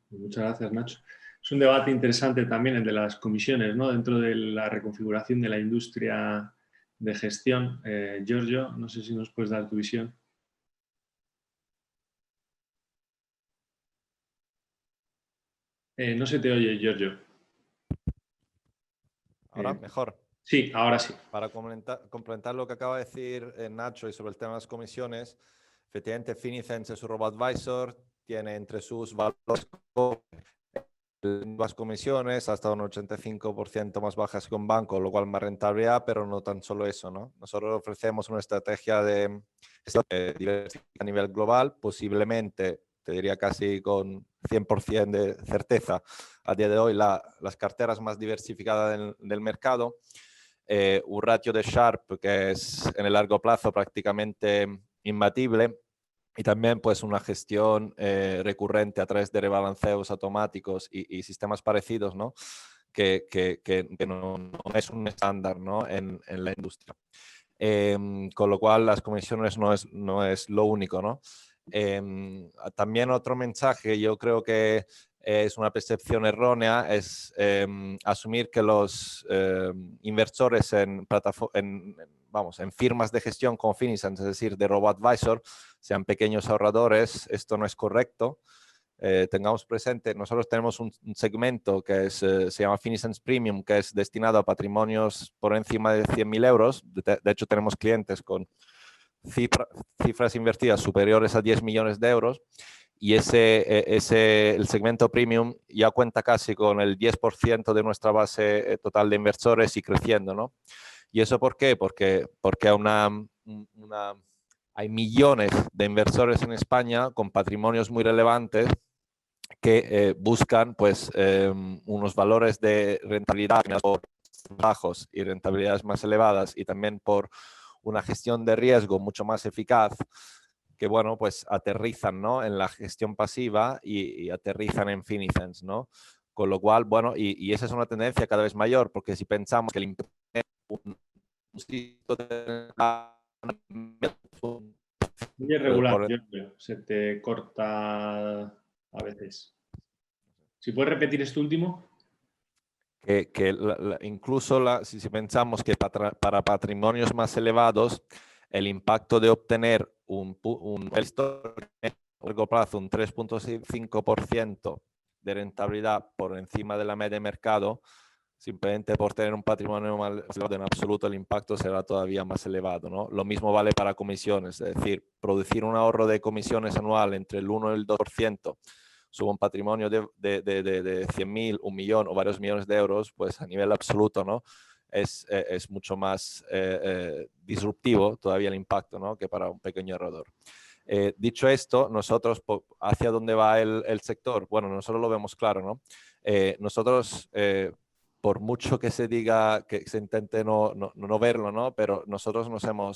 Muchas gracias, Nacho. Es un debate interesante también el de las comisiones, ¿no? Dentro de la reconfiguración de la industria de gestión. Giorgio, no sé si nos puedes dar tu visión. No se te oye, Giorgio. ¿Ahora mejor? Sí, ahora sí. Para complementar lo que acaba de decir Nacho y sobre el tema de las comisiones, efectivamente Finicens es un robo-advisor, tiene entre sus valores las comisiones hasta un 85% más bajas que un banco, lo cual más rentabilidad, pero no tan solo eso, ¿no? Nosotros ofrecemos una estrategia de diversificación a nivel global, posiblemente, te diría casi con 100% de certeza, a día de hoy las carteras más diversificadas del mercado, un ratio de Sharpe que es en el largo plazo prácticamente imbatible, y también pues una gestión recurrente a través de rebalanceos automáticos y sistemas parecidos, ¿no? Que no es un estándar, ¿no? en la industria. Con lo cual las comisiones no es lo único, ¿no? También otro mensaje, yo creo que es una percepción errónea, es asumir que los inversores en firmas de gestión como Finicens, es decir, de RoboAdvisor, sean pequeños ahorradores. Esto no es correcto. Tengamos presente, nosotros tenemos un segmento que se llama Finicens Premium, que es destinado a patrimonios por encima de 100.000 euros. De hecho, tenemos clientes con cifras invertidas superiores a 10 millones de euros. Y el segmento premium ya cuenta casi con el 10% de nuestra base total de inversores y creciendo, ¿no? ¿Y eso por qué? Porque hay millones de inversores en España con patrimonios muy relevantes que buscan pues, unos valores de rentabilidad bajos y rentabilidades más elevadas, y también por una gestión de riesgo mucho más eficaz, que bueno, pues aterrizan, ¿no? en la gestión pasiva y aterrizan en Finicens, ¿no? Con lo cual, bueno, y esa es una tendencia cada vez mayor, porque si pensamos que el Muy irregular, se te corta a veces. Si puedes repetir esto último. Incluso si pensamos que para patrimonios más elevados, el impacto de obtener un largo plazo, un 3.5% de rentabilidad por encima de la media de mercado, simplemente por tener un patrimonio más elevado, en absoluto el impacto será todavía más elevado, ¿no? Lo mismo vale para comisiones, es decir, producir un ahorro de comisiones anual entre el 1 y el 2% sobre un patrimonio de 100.000, 1 millón o varios millones de euros, pues a nivel absoluto, ¿no? Es mucho más disruptivo todavía el impacto, ¿no? que para un pequeño ahorrador. Dicho esto, nosotros, ¿hacia dónde va el sector? Bueno, nosotros lo vemos claro, ¿no? Nosotros, por mucho que se diga, que se intente no verlo, ¿no? Pero nosotros o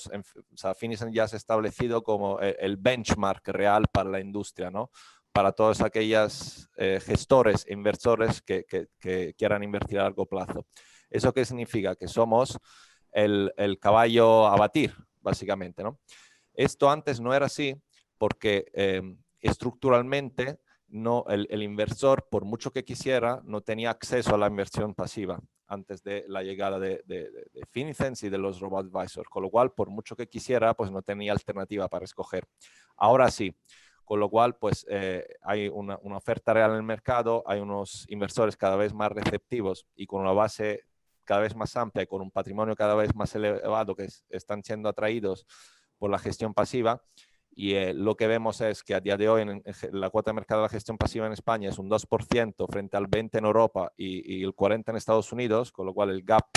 sea, Finicens ya se ha establecido como el benchmark real para la industria, ¿no? Para todos aquellos gestores e inversores que quieran invertir a largo plazo. ¿Eso qué significa? Que somos el caballo a batir, básicamente, ¿no? Esto antes no era así porque estructuralmente el inversor, por mucho que quisiera, no tenía acceso a la inversión pasiva antes de la llegada de Finicens y de los RoboAdvisor, con lo cual, por mucho que quisiera, pues no tenía alternativa para escoger. Ahora sí. Con lo cual, pues hay una oferta real en el mercado, hay unos inversores cada vez más receptivos y con una base cada vez más amplia y con un patrimonio cada vez más elevado que están siendo atraídos por la gestión pasiva. Y lo que vemos es que a día de hoy la cuota de mercado de la gestión pasiva en España es un 2% frente al 20% en Europa y el 40% en Estados Unidos, con lo cual el gap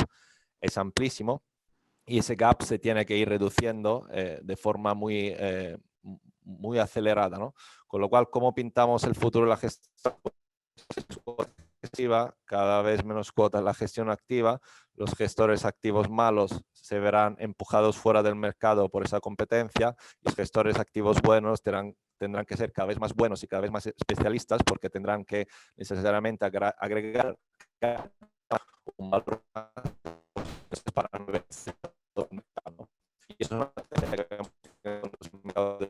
es amplísimo y ese gap se tiene que ir reduciendo de forma muy acelerada, ¿no? Con lo cual, ¿cómo pintamos el futuro de la gestión activa? Cada vez menos cuotas la gestión activa, los gestores activos malos se verán empujados fuera del mercado por esa competencia y los gestores activos buenos tendrán que ser cada vez más buenos y cada vez más especialistas porque tendrán que necesariamente agregar un valor para no vencer todo el mercado. Y eso es una tendencia que vemos en los mercados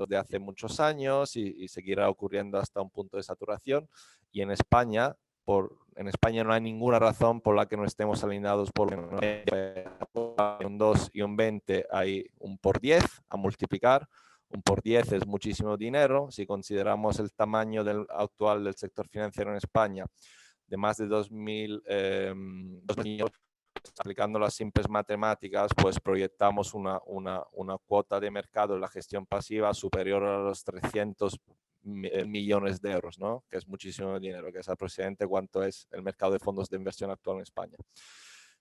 de hace muchos años y seguirá ocurriendo hasta un punto de saturación. Y en España no hay ninguna razón por la que no estemos alineados por un 2 y un 20 hay un por 10 a multiplicar. Un por 10 es muchísimo dinero. Si consideramos el tamaño actual del sector financiero en España, de más de 2.000 millones, aplicando las simples matemáticas, pues proyectamos una cuota de mercado en la gestión pasiva superior a los 300 millones de euros, ¿no? Que es muchísimo dinero, que es aproximadamente cuánto es el mercado de fondos de inversión actual en España.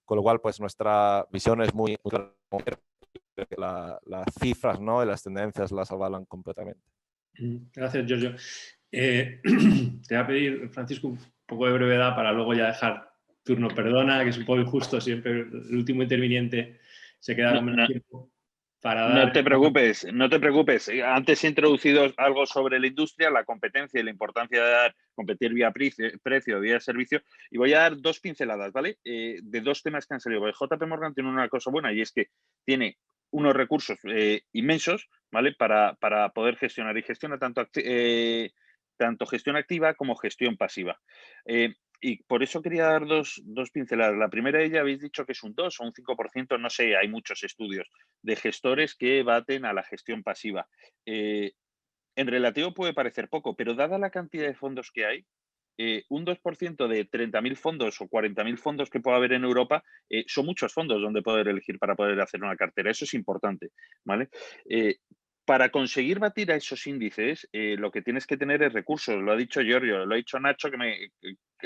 Con lo cual, pues nuestra visión es muy clara. Las cifras, ¿no? Y las tendencias las avalan completamente. Gracias, Giorgio. Te voy a pedir, Francisco, un poco de brevedad para luego ya dejar turno. Perdona, que es un poco injusto siempre. El último interviniente se queda con menos tiempo. para No dar... te preocupes, no te preocupes. Antes he introducido algo sobre la industria, la competencia y la importancia de competir vía precio, vía servicio. Y voy a dar 2 pinceladas, ¿vale? De 2 temas que han salido. Porque JP Morgan tiene una cosa buena y es que tiene unos recursos inmensos, ¿vale? Para poder gestionar y gestiona tanto gestión activa como gestión pasiva. Y por eso quería dar dos pinceladas. La primera de ellas habéis dicho que es un 2 o un 5%, no sé, hay muchos estudios de gestores que baten a la gestión pasiva. En relativo puede parecer poco, pero dada la cantidad de fondos que hay, un 2% de 30.000 fondos o 40.000 fondos que pueda haber en Europa, son muchos fondos donde poder elegir para poder hacer una cartera. Eso es importante, ¿vale? Para conseguir batir a esos índices, lo que tienes que tener es recursos. Lo ha dicho Giorgio, lo ha dicho Nacho,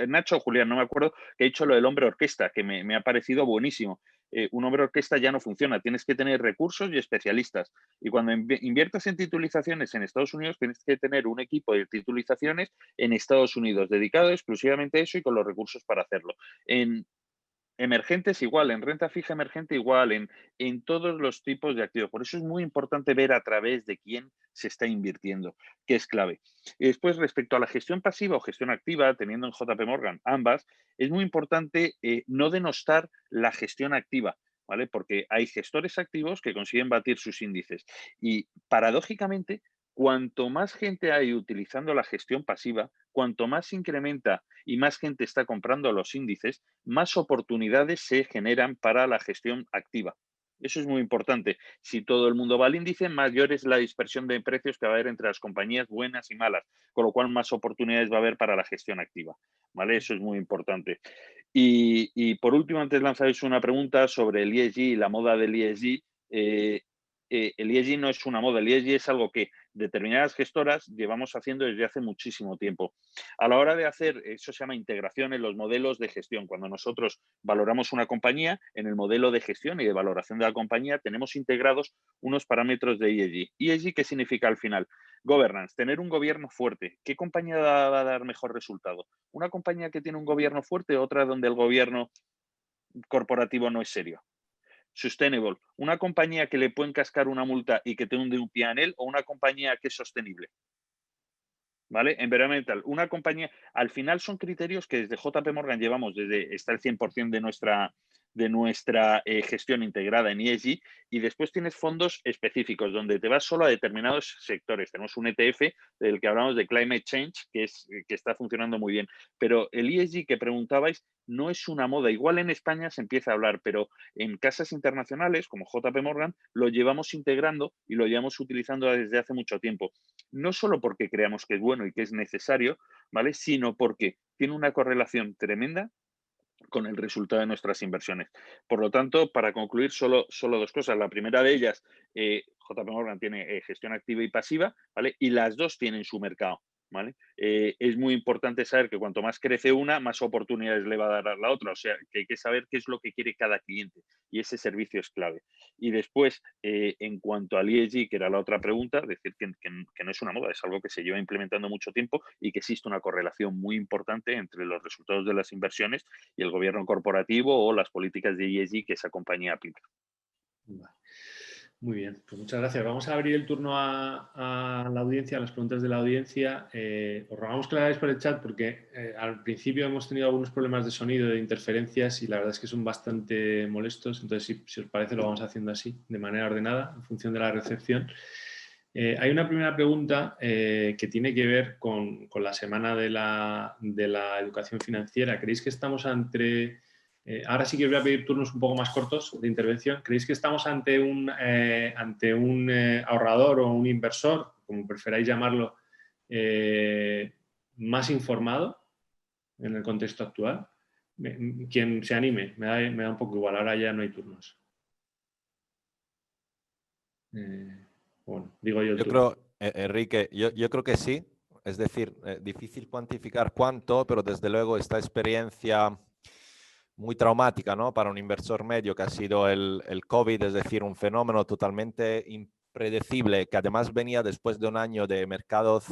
Nacho o Julián, no me acuerdo, que ha dicho lo del hombre orquesta, que me ha parecido buenísimo. Un hombre orquesta ya no funciona, tienes que tener recursos y especialistas. Y cuando inviertas en titulizaciones en Estados Unidos, tienes que tener un equipo de titulizaciones en Estados Unidos dedicado exclusivamente a eso y con los recursos para hacerlo. En emergentes igual, en renta fija emergente igual, en todos los tipos de activos. Por eso es muy importante ver a través de quién se está invirtiendo, que es clave. Y después, respecto a la gestión pasiva o gestión activa, teniendo en JP Morgan ambas, es muy importante no denostar la gestión activa, ¿vale? Porque hay gestores activos que consiguen batir sus índices. Y paradójicamente, cuanto más gente hay utilizando la gestión pasiva, cuanto más se incrementa y más gente está comprando los índices, más oportunidades se generan para la gestión activa. Eso es muy importante. Si todo el mundo va al índice, mayor es la dispersión de precios que va a haber entre las compañías buenas y malas, con lo cual más oportunidades va a haber para la gestión activa, ¿vale? Eso es muy importante. Y por último, antes lanzáis una pregunta sobre el ESG y la moda del ESG. El ESG no es una moda, el ESG es algo que determinadas gestoras llevamos haciendo desde hace muchísimo tiempo. A la hora de hacer, eso se llama integración en los modelos de gestión. Cuando nosotros valoramos una compañía, en el modelo de gestión y de valoración de la compañía tenemos integrados unos parámetros de ESG. ¿ESG qué significa al final? Governance, tener un gobierno fuerte. ¿Qué compañía va a dar mejor resultado? ¿Una compañía que tiene un gobierno fuerte o otra donde el gobierno corporativo no es serio? Sustainable, una compañía que le pueden cascar una multa y que te hunde un pie en él o una compañía que es sostenible. ¿Vale? Environmental, una compañía, al final son criterios que desde JP Morgan llevamos está el 100% de nuestra gestión integrada en ESG y después tienes fondos específicos donde te vas solo a determinados sectores. Tenemos un ETF del que hablamos de Climate Change que está funcionando muy bien, pero el ESG que preguntabais no es una moda. Igual en España se empieza a hablar, pero en casas internacionales como JP Morgan lo llevamos integrando y lo llevamos utilizando desde hace mucho tiempo. No solo porque creamos que es bueno y que es necesario, ¿vale? Sino porque tiene una correlación tremenda con el resultado de nuestras inversiones. Por lo tanto, para concluir, solo 2 cosas. La primera de ellas, JP Morgan tiene gestión activa y pasiva, ¿vale? Y las dos tienen su mercado, ¿vale? Es muy importante saber que cuanto más crece una, más oportunidades le va a dar a la otra. O sea, que hay que saber qué es lo que quiere cada cliente y ese servicio es clave. Y después, en cuanto al ESG, que era la otra pregunta, decir que no es una moda, es algo que se lleva implementando mucho tiempo y que existe una correlación muy importante entre los resultados de las inversiones y el gobierno corporativo o las políticas de ESG que esa compañía aplica. Vale. Muy bien, pues muchas gracias. Vamos a abrir el turno a la audiencia, a las preguntas de la audiencia. Os rogamos que la hagáis por el chat porque al principio hemos tenido algunos problemas de sonido, de interferencias y la verdad es que son bastante molestos. Entonces, si os parece, lo vamos haciendo así, de manera ordenada, en función de la recepción. Hay una primera pregunta que tiene que ver con la semana de la educación financiera. ¿Creéis que estamos ante... ahora sí que os voy a pedir turnos un poco más cortos de intervención. ¿Creéis que estamos ante un ahorrador o un inversor, como preferáis llamarlo, más informado en el contexto actual? Quien se anime, me da un poco igual. Ahora ya no hay turnos. Bueno, digo yo el turno. Creo, Enrique, yo creo que sí. Es decir, difícil cuantificar cuánto, pero desde luego esta experiencia muy traumática, ¿no? Para un inversor medio que ha sido el COVID, es decir, un fenómeno totalmente impredecible que además venía después de un año de mercados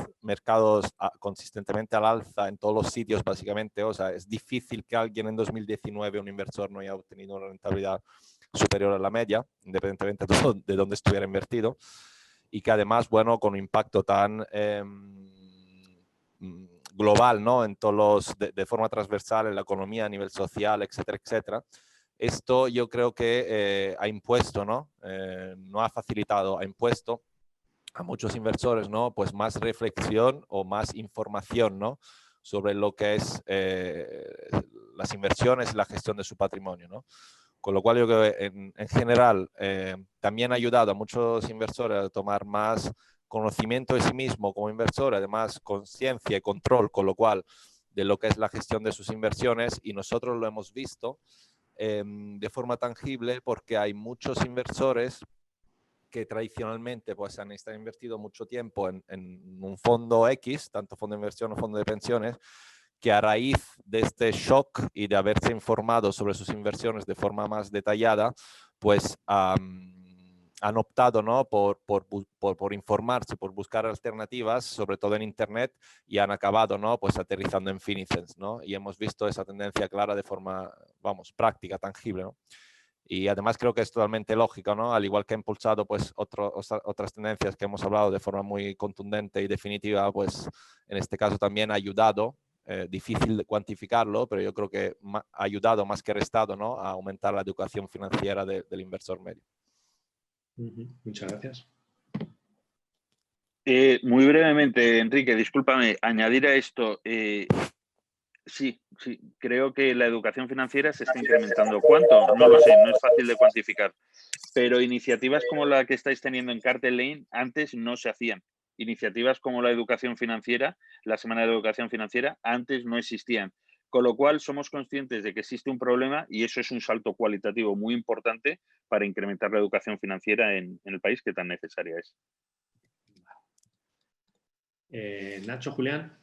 consistentemente al alza en todos los sitios básicamente. O sea, es difícil que alguien en 2019, un inversor, no haya obtenido una rentabilidad superior a la media, independientemente de dónde estuviera invertido, y que además, bueno, con un impacto tan global, ¿no? En todos de forma transversal en la economía, a nivel social, etcétera, etcétera. Esto yo creo que ha impuesto, ¿no? No ha facilitado, ha impuesto a muchos inversores, ¿no? Pues más reflexión o más información, ¿no? Sobre lo que es las inversiones y la gestión de su patrimonio, ¿no? Con lo cual yo creo que en general también ha ayudado a muchos inversores a tomar más conocimiento de sí mismo como inversor, además conciencia y control, con lo cual de lo que es la gestión de sus inversiones, y nosotros lo hemos visto de forma tangible porque hay muchos inversores que tradicionalmente pues han estado invertido mucho tiempo en un fondo X, tanto fondo de inversión o fondo de pensiones, que a raíz de este shock y de haberse informado sobre sus inversiones de forma más detallada, pues han optado, ¿no? por informarse, por buscar alternativas, sobre todo en Internet, y han acabado, ¿no? Pues aterrizando en Finicens, ¿no? Y hemos visto esa tendencia clara de forma, vamos, práctica, tangible, ¿no? Y además creo que es totalmente lógico, ¿no? Al igual que ha impulsado pues, otras tendencias que hemos hablado de forma muy contundente y definitiva, pues en este caso también ha ayudado, difícil de cuantificarlo, pero yo creo que ha ayudado más que restado, ¿no? A aumentar la educación financiera del inversor medio. Muchas gracias. Muy brevemente, Enrique, discúlpame, añadir a esto. Sí, creo que la educación financiera se está incrementando. ¿Cuánto? No lo sé, no es fácil de cuantificar. Pero iniciativas como la que estáis teniendo en Cartel Lane antes no se hacían. Iniciativas como la educación financiera, la Semana de Educación Financiera, antes no existían. Con lo cual somos conscientes de que existe un problema y eso es un salto cualitativo muy importante para incrementar la educación financiera en el país que tan necesaria es. Nacho, Julián.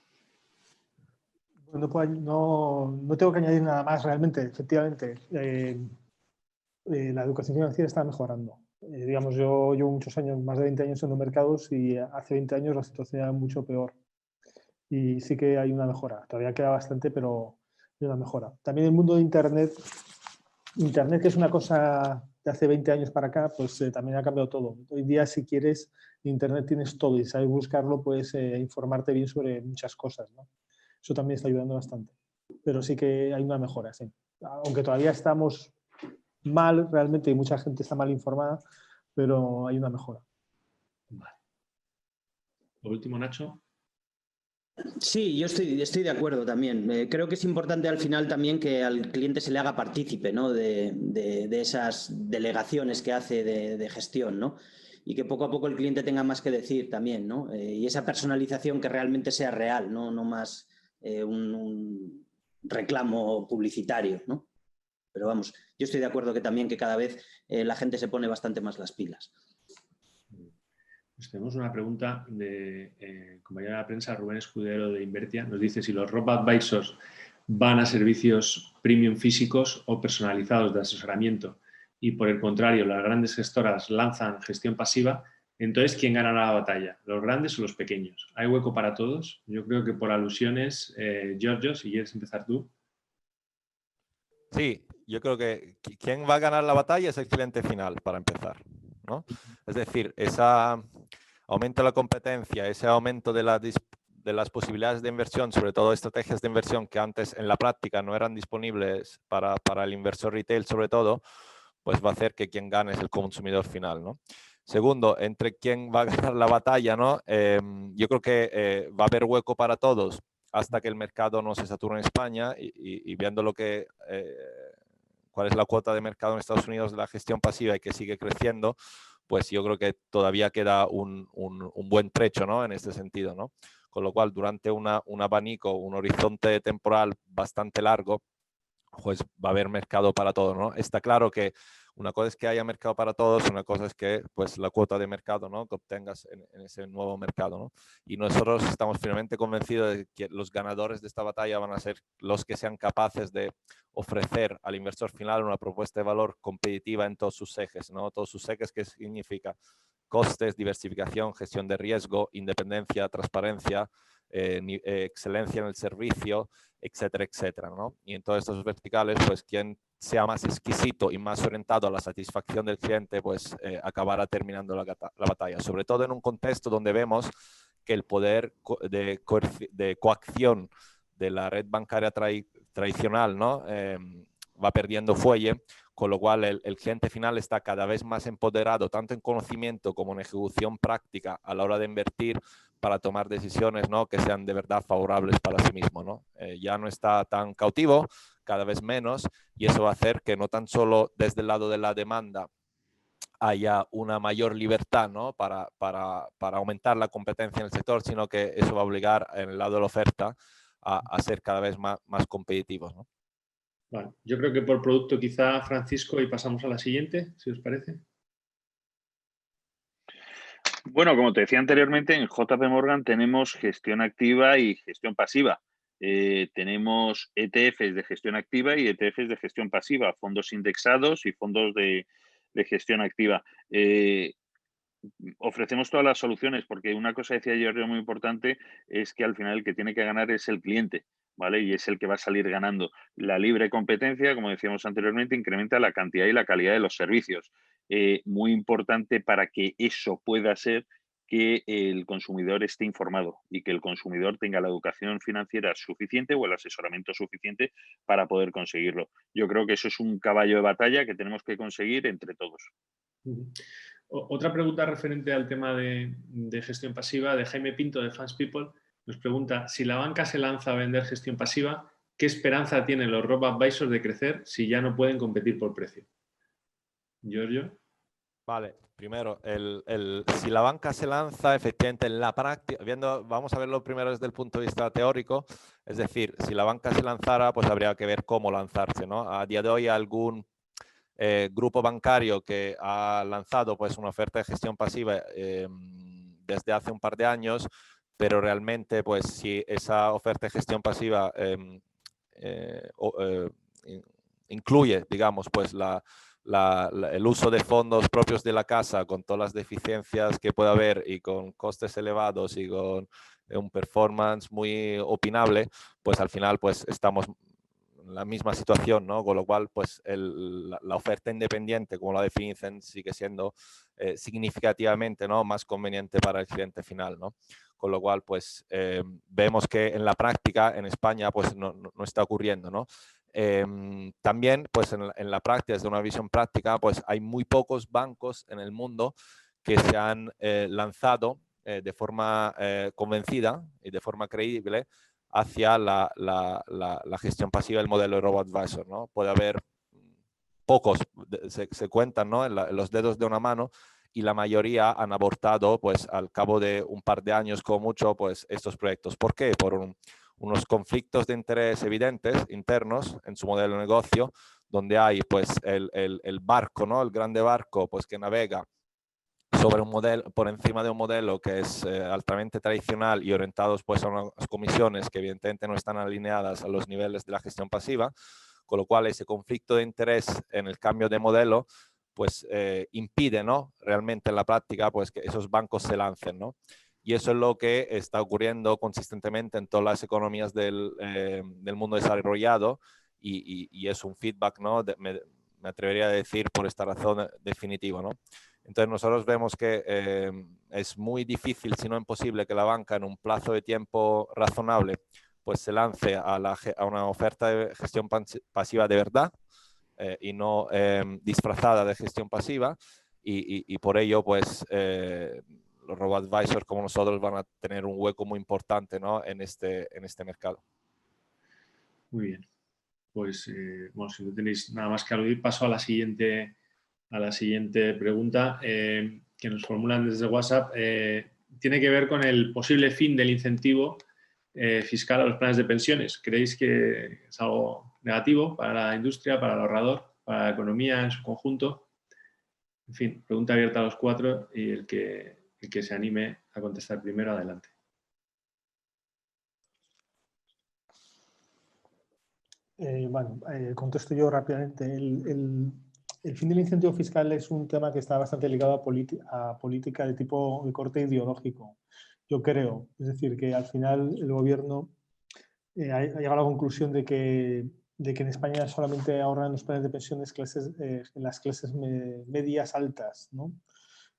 Bueno, pues no tengo que añadir nada más realmente, efectivamente. La educación financiera está mejorando. Digamos, yo llevo muchos años, más de 20 años en los mercados, y hace 20 años la situación era mucho peor. Y sí que hay una mejora. Todavía queda bastante, pero hay una mejora. También el mundo de Internet, que es una cosa de hace 20 años para acá, pues también ha cambiado todo. Hoy día, si quieres, en Internet tienes todo y sabes buscarlo, puedes informarte bien sobre muchas cosas, ¿no? Eso también está ayudando bastante. Pero sí que hay una mejora, sí. Aunque todavía estamos mal realmente y mucha gente está mal informada, pero hay una mejora. Vale. Por último, Nacho. Sí, yo estoy de acuerdo también. Creo que es importante al final también que al cliente se le haga partícipe, ¿no? de esas delegaciones que hace de gestión, ¿no? Y que poco a poco el cliente tenga más que decir también, ¿no? Y esa personalización que realmente sea real, no más un reclamo publicitario, ¿no? Pero vamos, yo estoy de acuerdo que también que cada vez la gente se pone bastante más las pilas. Pues tenemos una pregunta de compañero de la prensa, Rubén Escudero de Invertia. Nos dice si los robo-advisors van a servicios premium físicos o personalizados de asesoramiento y por el contrario las grandes gestoras lanzan gestión pasiva, entonces ¿quién gana la batalla? ¿Los grandes o los pequeños? ¿Hay hueco para todos? Yo creo que por alusiones, Giorgio, si quieres empezar tú. Sí, yo creo que quien va a ganar la batalla es el cliente final, para empezar, ¿no? Es decir, ese aumento de la competencia, ese aumento de las posibilidades de inversión, sobre todo estrategias de inversión que antes en la práctica no eran disponibles para el inversor retail sobre todo, pues va a hacer que quien gane es el consumidor final, ¿no? Segundo, entre quién va a ganar la batalla, ¿no? Yo creo que va a haber hueco para todos hasta que el mercado no se sature en España y viendo cuál es la cuota de mercado en Estados Unidos de la gestión pasiva y que sigue creciendo, pues yo creo que todavía queda un buen trecho, ¿no? En este sentido, ¿no? Con lo cual, durante un abanico, un horizonte temporal bastante largo, pues va a haber mercado para todo, ¿no? Está claro que una cosa es que haya mercado para todos, una cosa es que pues la cuota de mercado, ¿no? Que obtengas en ese nuevo mercado, ¿no? Y nosotros estamos firmemente convencidos de que los ganadores de esta batalla van a ser los que sean capaces de ofrecer al inversor final una propuesta de valor competitiva en todos sus ejes, ¿no? Todos sus ejes, que significa costes, diversificación, gestión de riesgo, independencia, transparencia, excelencia en el servicio, etcétera, etcétera, ¿no? Y en todos estos verticales, pues quien sea más exquisito y más orientado a la satisfacción del cliente, pues acabará terminando la batalla. Sobre todo en un contexto donde vemos que el poder de coacción de la red bancaria tradicional, ¿no? Va perdiendo fuelle, con lo cual el cliente final está cada vez más empoderado, tanto en conocimiento como en ejecución práctica a la hora de invertir para tomar decisiones, ¿no? Que sean de verdad favorables para sí mismo, ¿no? Ya no está tan cautivo, cada vez menos, y eso va a hacer que no tan solo desde el lado de la demanda haya una mayor libertad, ¿no? para aumentar la competencia en el sector, sino que eso va a obligar en el lado de la oferta a ser cada vez más competitivos, ¿no? Vale. Yo creo que por producto quizá, Francisco, y pasamos a la siguiente, si os parece. Bueno, como te decía anteriormente, en JP Morgan tenemos gestión activa y gestión pasiva. Tenemos ETFs de gestión activa y ETFs de gestión pasiva, fondos indexados y fondos de gestión activa. Ofrecemos todas las soluciones, porque una cosa decía yo muy importante es que al final el que tiene que ganar es el cliente, ¿vale? Y es el que va a salir ganando. La libre competencia, como decíamos anteriormente, incrementa la cantidad y la calidad de los servicios. Muy importante para que eso pueda ser que el consumidor esté informado y que el consumidor tenga la educación financiera suficiente o el asesoramiento suficiente para poder conseguirlo. Yo creo que eso es un caballo de batalla que tenemos que conseguir entre todos. Otra pregunta referente al tema de gestión pasiva de Jaime Pinto de Fans People. Nos pregunta, si la banca se lanza a vender gestión pasiva, ¿qué esperanza tienen los robo-advisors de crecer si ya no pueden competir por precio? Giorgio. Vale, primero, si la banca se lanza, efectivamente, en la práctica, vamos a verlo primero desde el punto de vista teórico, es decir, si la banca se lanzara, pues habría que ver cómo lanzarse, ¿no? A día de hoy, algún grupo bancario que ha lanzado pues una oferta de gestión pasiva desde hace un par de años, pero realmente pues si esa oferta de gestión pasiva incluye, digamos, pues el uso de fondos propios de la casa con todas las deficiencias que puede haber y con costes elevados y con un performance muy opinable, pues al final pues estamos la misma situación, ¿no? Con lo cual, pues la oferta independiente, como la definen, sigue siendo significativamente, ¿no? Más conveniente para el cliente final, ¿no? Con lo cual, pues vemos que en la práctica en España pues no está ocurriendo, ¿no? También, pues en la práctica, desde una visión práctica, pues hay muy pocos bancos en el mundo que se han lanzado de forma convencida y de forma creíble hacia la gestión pasiva del modelo de robo-advisor, ¿no? Puede haber pocos, se cuentan, ¿no? en los dedos de una mano, y la mayoría han abortado pues al cabo de un par de años como mucho pues estos proyectos. ¿Por qué? Por unos conflictos de interés evidentes internos en su modelo de negocio, donde hay pues el barco, ¿no? El grande barco pues que navega sobre un modelo, por encima de un modelo que es altamente tradicional y orientados pues a unas comisiones que evidentemente no están alineadas a los niveles de la gestión pasiva, con lo cual ese conflicto de interés en el cambio de modelo pues impide, ¿no? Realmente en la práctica pues que esos bancos se lancen, ¿no? Y eso es lo que está ocurriendo consistentemente en todas las economías del mundo desarrollado y es un feedback, ¿no? Me atrevería a decir por esta razón definitivo, ¿no? Entonces nosotros vemos que es muy difícil, si no imposible, que la banca en un plazo de tiempo razonable pues se lance a una oferta de gestión pasiva de verdad y no disfrazada de gestión pasiva y por ello pues los robo-advisors como nosotros van a tener un hueco muy importante, ¿no? en este mercado. Muy bien. Pues bueno, si no tenéis nada más que aludir, paso a la siguiente pregunta que nos formulan desde WhatsApp. Tiene que ver con el posible fin del incentivo fiscal a los planes de pensiones. ¿Creéis que es algo negativo para la industria, para el ahorrador, para la economía en su conjunto? En fin, pregunta abierta a los cuatro y el que se anime a contestar primero, adelante. Contesto yo rápidamente. El fin del incentivo fiscal es un tema que está bastante ligado a política de tipo de corte ideológico, yo creo. Es decir, que al final el gobierno ha llegado a la conclusión de que de que en España solamente ahorran los planes de pensiones en las clases medias altas, ¿no?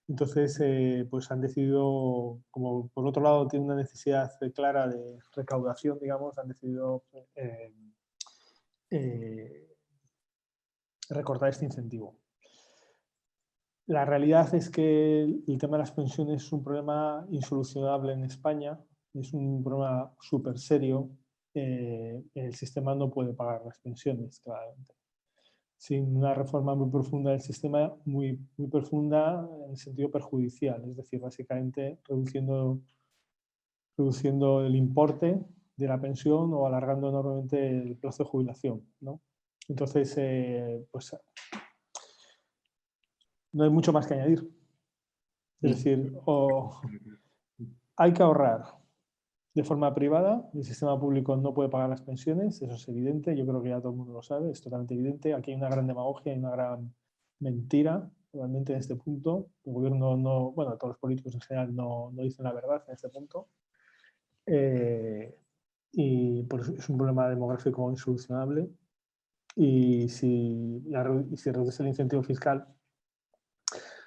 Entonces, pues han decidido, como por otro lado tiene una necesidad clara de recaudación, digamos, han decidido recortar este incentivo. La realidad es que el tema de las pensiones es un problema insolucionable en España, es un problema súper serio. El sistema no puede pagar las pensiones, claramente. Sin una reforma muy profunda del sistema, muy profunda en el sentido perjudicial, es decir, básicamente reduciendo el importe de la pensión o alargando enormemente el plazo de jubilación, ¿no? Entonces, pues no hay mucho más que añadir. Es decir, hay que ahorrar de forma privada, el sistema público no puede pagar las pensiones, eso es evidente, yo creo que ya todo el mundo lo sabe, es totalmente evidente. Aquí hay una gran demagogia, hay una gran mentira, realmente en este punto. El gobierno no, bueno, todos los políticos en general no dicen la verdad en este punto. Y por eso es un problema demográfico insolucionable. Y si reduce el incentivo fiscal,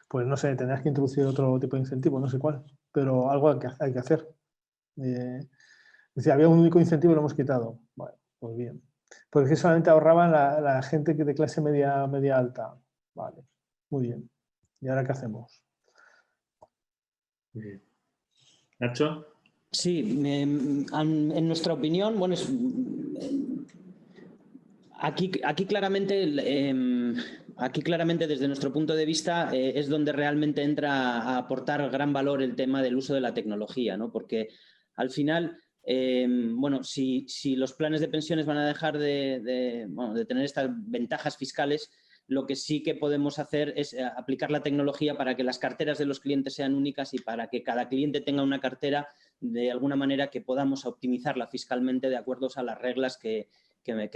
pues no sé, tendrás que introducir otro tipo de incentivo, no sé cuál, pero algo hay que hacer. Si había un único incentivo y lo hemos quitado. Bueno, pues bien. Porque solamente ahorraban la gente de clase media alta. Vale, muy bien. ¿Y ahora qué hacemos? Muy bien. ¿Nacho? Sí, en nuestra opinión, bueno, aquí claramente, desde nuestro punto de vista, es donde realmente entra a aportar gran valor el tema del uso de la tecnología, ¿no? Porque al final, bueno, si los planes de pensiones van a dejar de tener estas ventajas fiscales, lo que sí que podemos hacer es aplicar la tecnología para que las carteras de los clientes sean únicas y para que cada cliente tenga una cartera de alguna manera que podamos optimizarla fiscalmente de acuerdo a las reglas que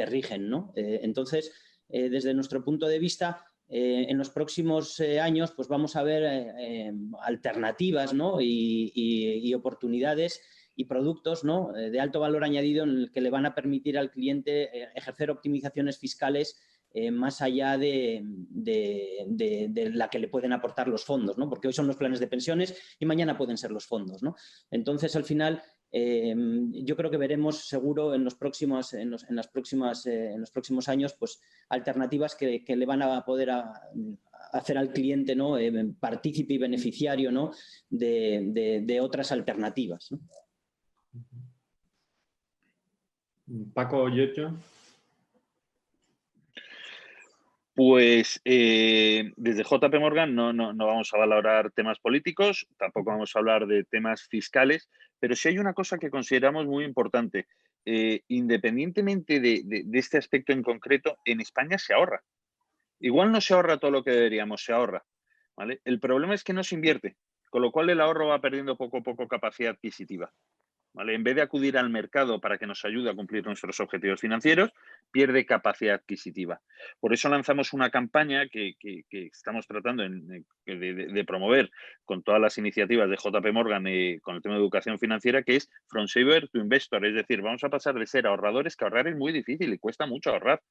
rigen, ¿no? Entonces, desde nuestro punto de vista, en los próximos años pues vamos a ver alternativas, ¿no? y oportunidades y productos, ¿no? De alto valor añadido en el que le van a permitir al cliente ejercer optimizaciones fiscales más allá de la que le pueden aportar los fondos, ¿no? Porque hoy son los planes de pensiones y mañana pueden ser los fondos, ¿no? Entonces, al final, yo creo que veremos seguro en los próximos años pues, alternativas que le van a poder hacer al cliente, ¿no? Partícipe y beneficiario, ¿no? de otras alternativas, ¿no? Paco, Yoyo. Pues desde JP Morgan no vamos a valorar temas políticos, tampoco vamos a hablar de temas fiscales, pero sí hay una cosa que consideramos muy importante. Independientemente de este aspecto en concreto, en España se ahorra. Igual no se ahorra todo lo que deberíamos, se ahorra, ¿vale? El problema es que no se invierte, con lo cual el ahorro va perdiendo poco a poco capacidad adquisitiva. ¿Vale? En vez de acudir al mercado para que nos ayude a cumplir nuestros objetivos financieros, pierde capacidad adquisitiva. Por eso lanzamos una campaña que estamos tratando de promover con todas las iniciativas de JP Morgan con el tema de educación financiera, que es From Saver to Investor. Es decir, vamos a pasar de ser ahorradores, que ahorrar es muy difícil y cuesta mucho ahorrar,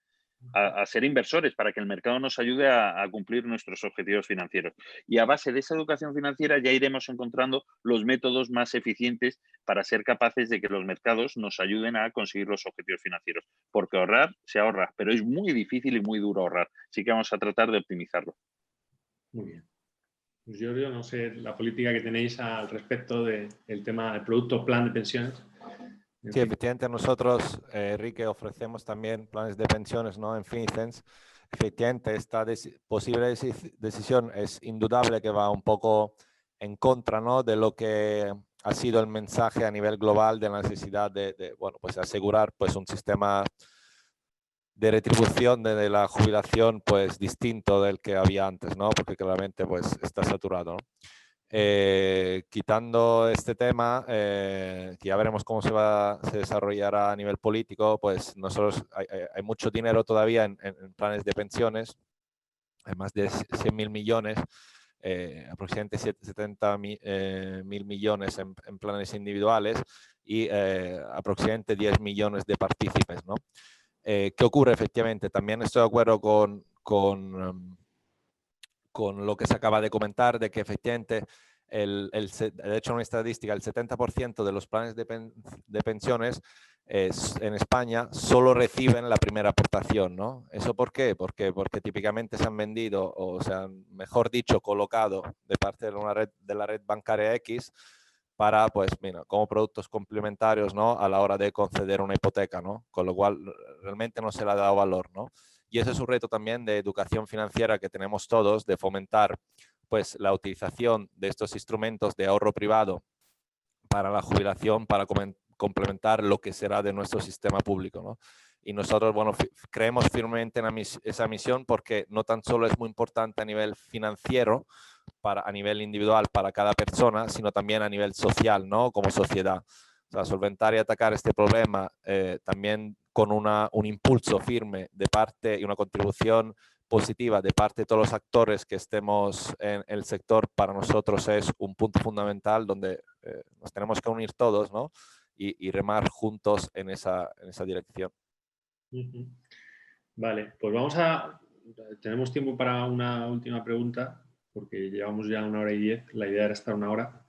a ser inversores para que el mercado nos ayude a cumplir nuestros objetivos financieros. Y a base de esa educación financiera ya iremos encontrando los métodos más eficientes para ser capaces de que los mercados nos ayuden a conseguir los objetivos financieros. Porque ahorrar se ahorra, pero es muy difícil y muy duro ahorrar. Así que vamos a tratar de optimizarlo. Muy bien. Pues yo no sé la política que tenéis al respecto del tema del producto plan de pensiones. Sí, efectivamente nosotros, Enrique, ofrecemos también planes de pensiones, ¿no? En Finicens. Efectivamente, esta posible decisión es indudable que va un poco en contra, ¿no? De lo que ha sido el mensaje a nivel global de la necesidad bueno, pues asegurar pues un sistema de retribución de la jubilación pues distinto del que había antes, ¿no? Porque claramente pues está saturado, ¿no? Quitando este tema, que ya veremos cómo se desarrollará a nivel político, pues nosotros hay mucho dinero todavía en planes de pensiones, hay más de 100.000 millones, aproximadamente 70.000 millones en planes individuales y aproximadamente 10 millones de partícipes, ¿no? ¿Qué ocurre efectivamente? También estoy de acuerdo con lo que se acaba de comentar, de que efectivamente, de hecho, en una estadística, el 70% de los planes de pensiones en España solo reciben la primera aportación, ¿no? ¿Eso por qué? Porque típicamente se han vendido, o se han, mejor dicho, colocado de parte de la red bancaria X para, pues, mira, como productos complementarios, ¿no? A la hora de conceder una hipoteca, ¿no? Con lo cual realmente no se le ha dado valor, ¿no? Y ese es un reto también de educación financiera que tenemos todos, de fomentar, pues, la utilización de estos instrumentos de ahorro privado para la jubilación, para complementar lo que será de nuestro sistema público, ¿no? Y nosotros, bueno, creemos firmemente en esa misión, porque no tan solo es muy importante a nivel financiero, a nivel individual para cada persona, sino también a nivel social, ¿no? Como sociedad. O sea, solventar y atacar este problema también con un impulso firme de parte y una contribución positiva de parte de todos los actores que estemos en el sector, para nosotros es un punto fundamental donde nos tenemos que unir todos, ¿no? Y remar juntos en esa dirección. Vale, pues tenemos tiempo para una última pregunta, porque llevamos ya 1 hora y 10, la idea era estar 1 hora.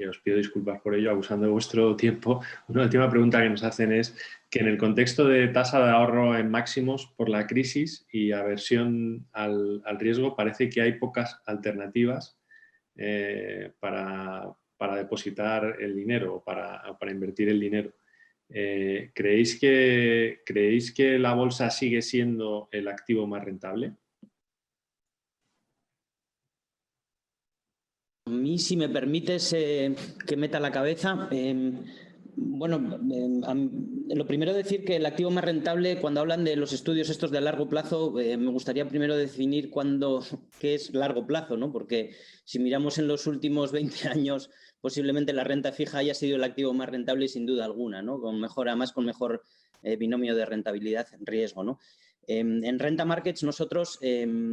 Os pido disculpas por ello, abusando de vuestro tiempo. Una última pregunta que nos hacen es que en el contexto de tasa de ahorro en máximos por la crisis y aversión al riesgo, parece que hay pocas alternativas para depositar el dinero o para invertir el dinero. ¿Creéis que la bolsa sigue siendo el activo más rentable? A mí, si me permites que meta la cabeza, lo primero decir que el activo más rentable, cuando hablan de los estudios estos de largo plazo, me gustaría primero definir qué es largo plazo, ¿no? Porque si miramos en los últimos 20 años, posiblemente la renta fija haya sido el activo más rentable sin duda alguna, ¿no? Con mejor binomio de rentabilidad-riesgo, ¿no? En Renta Markets nosotros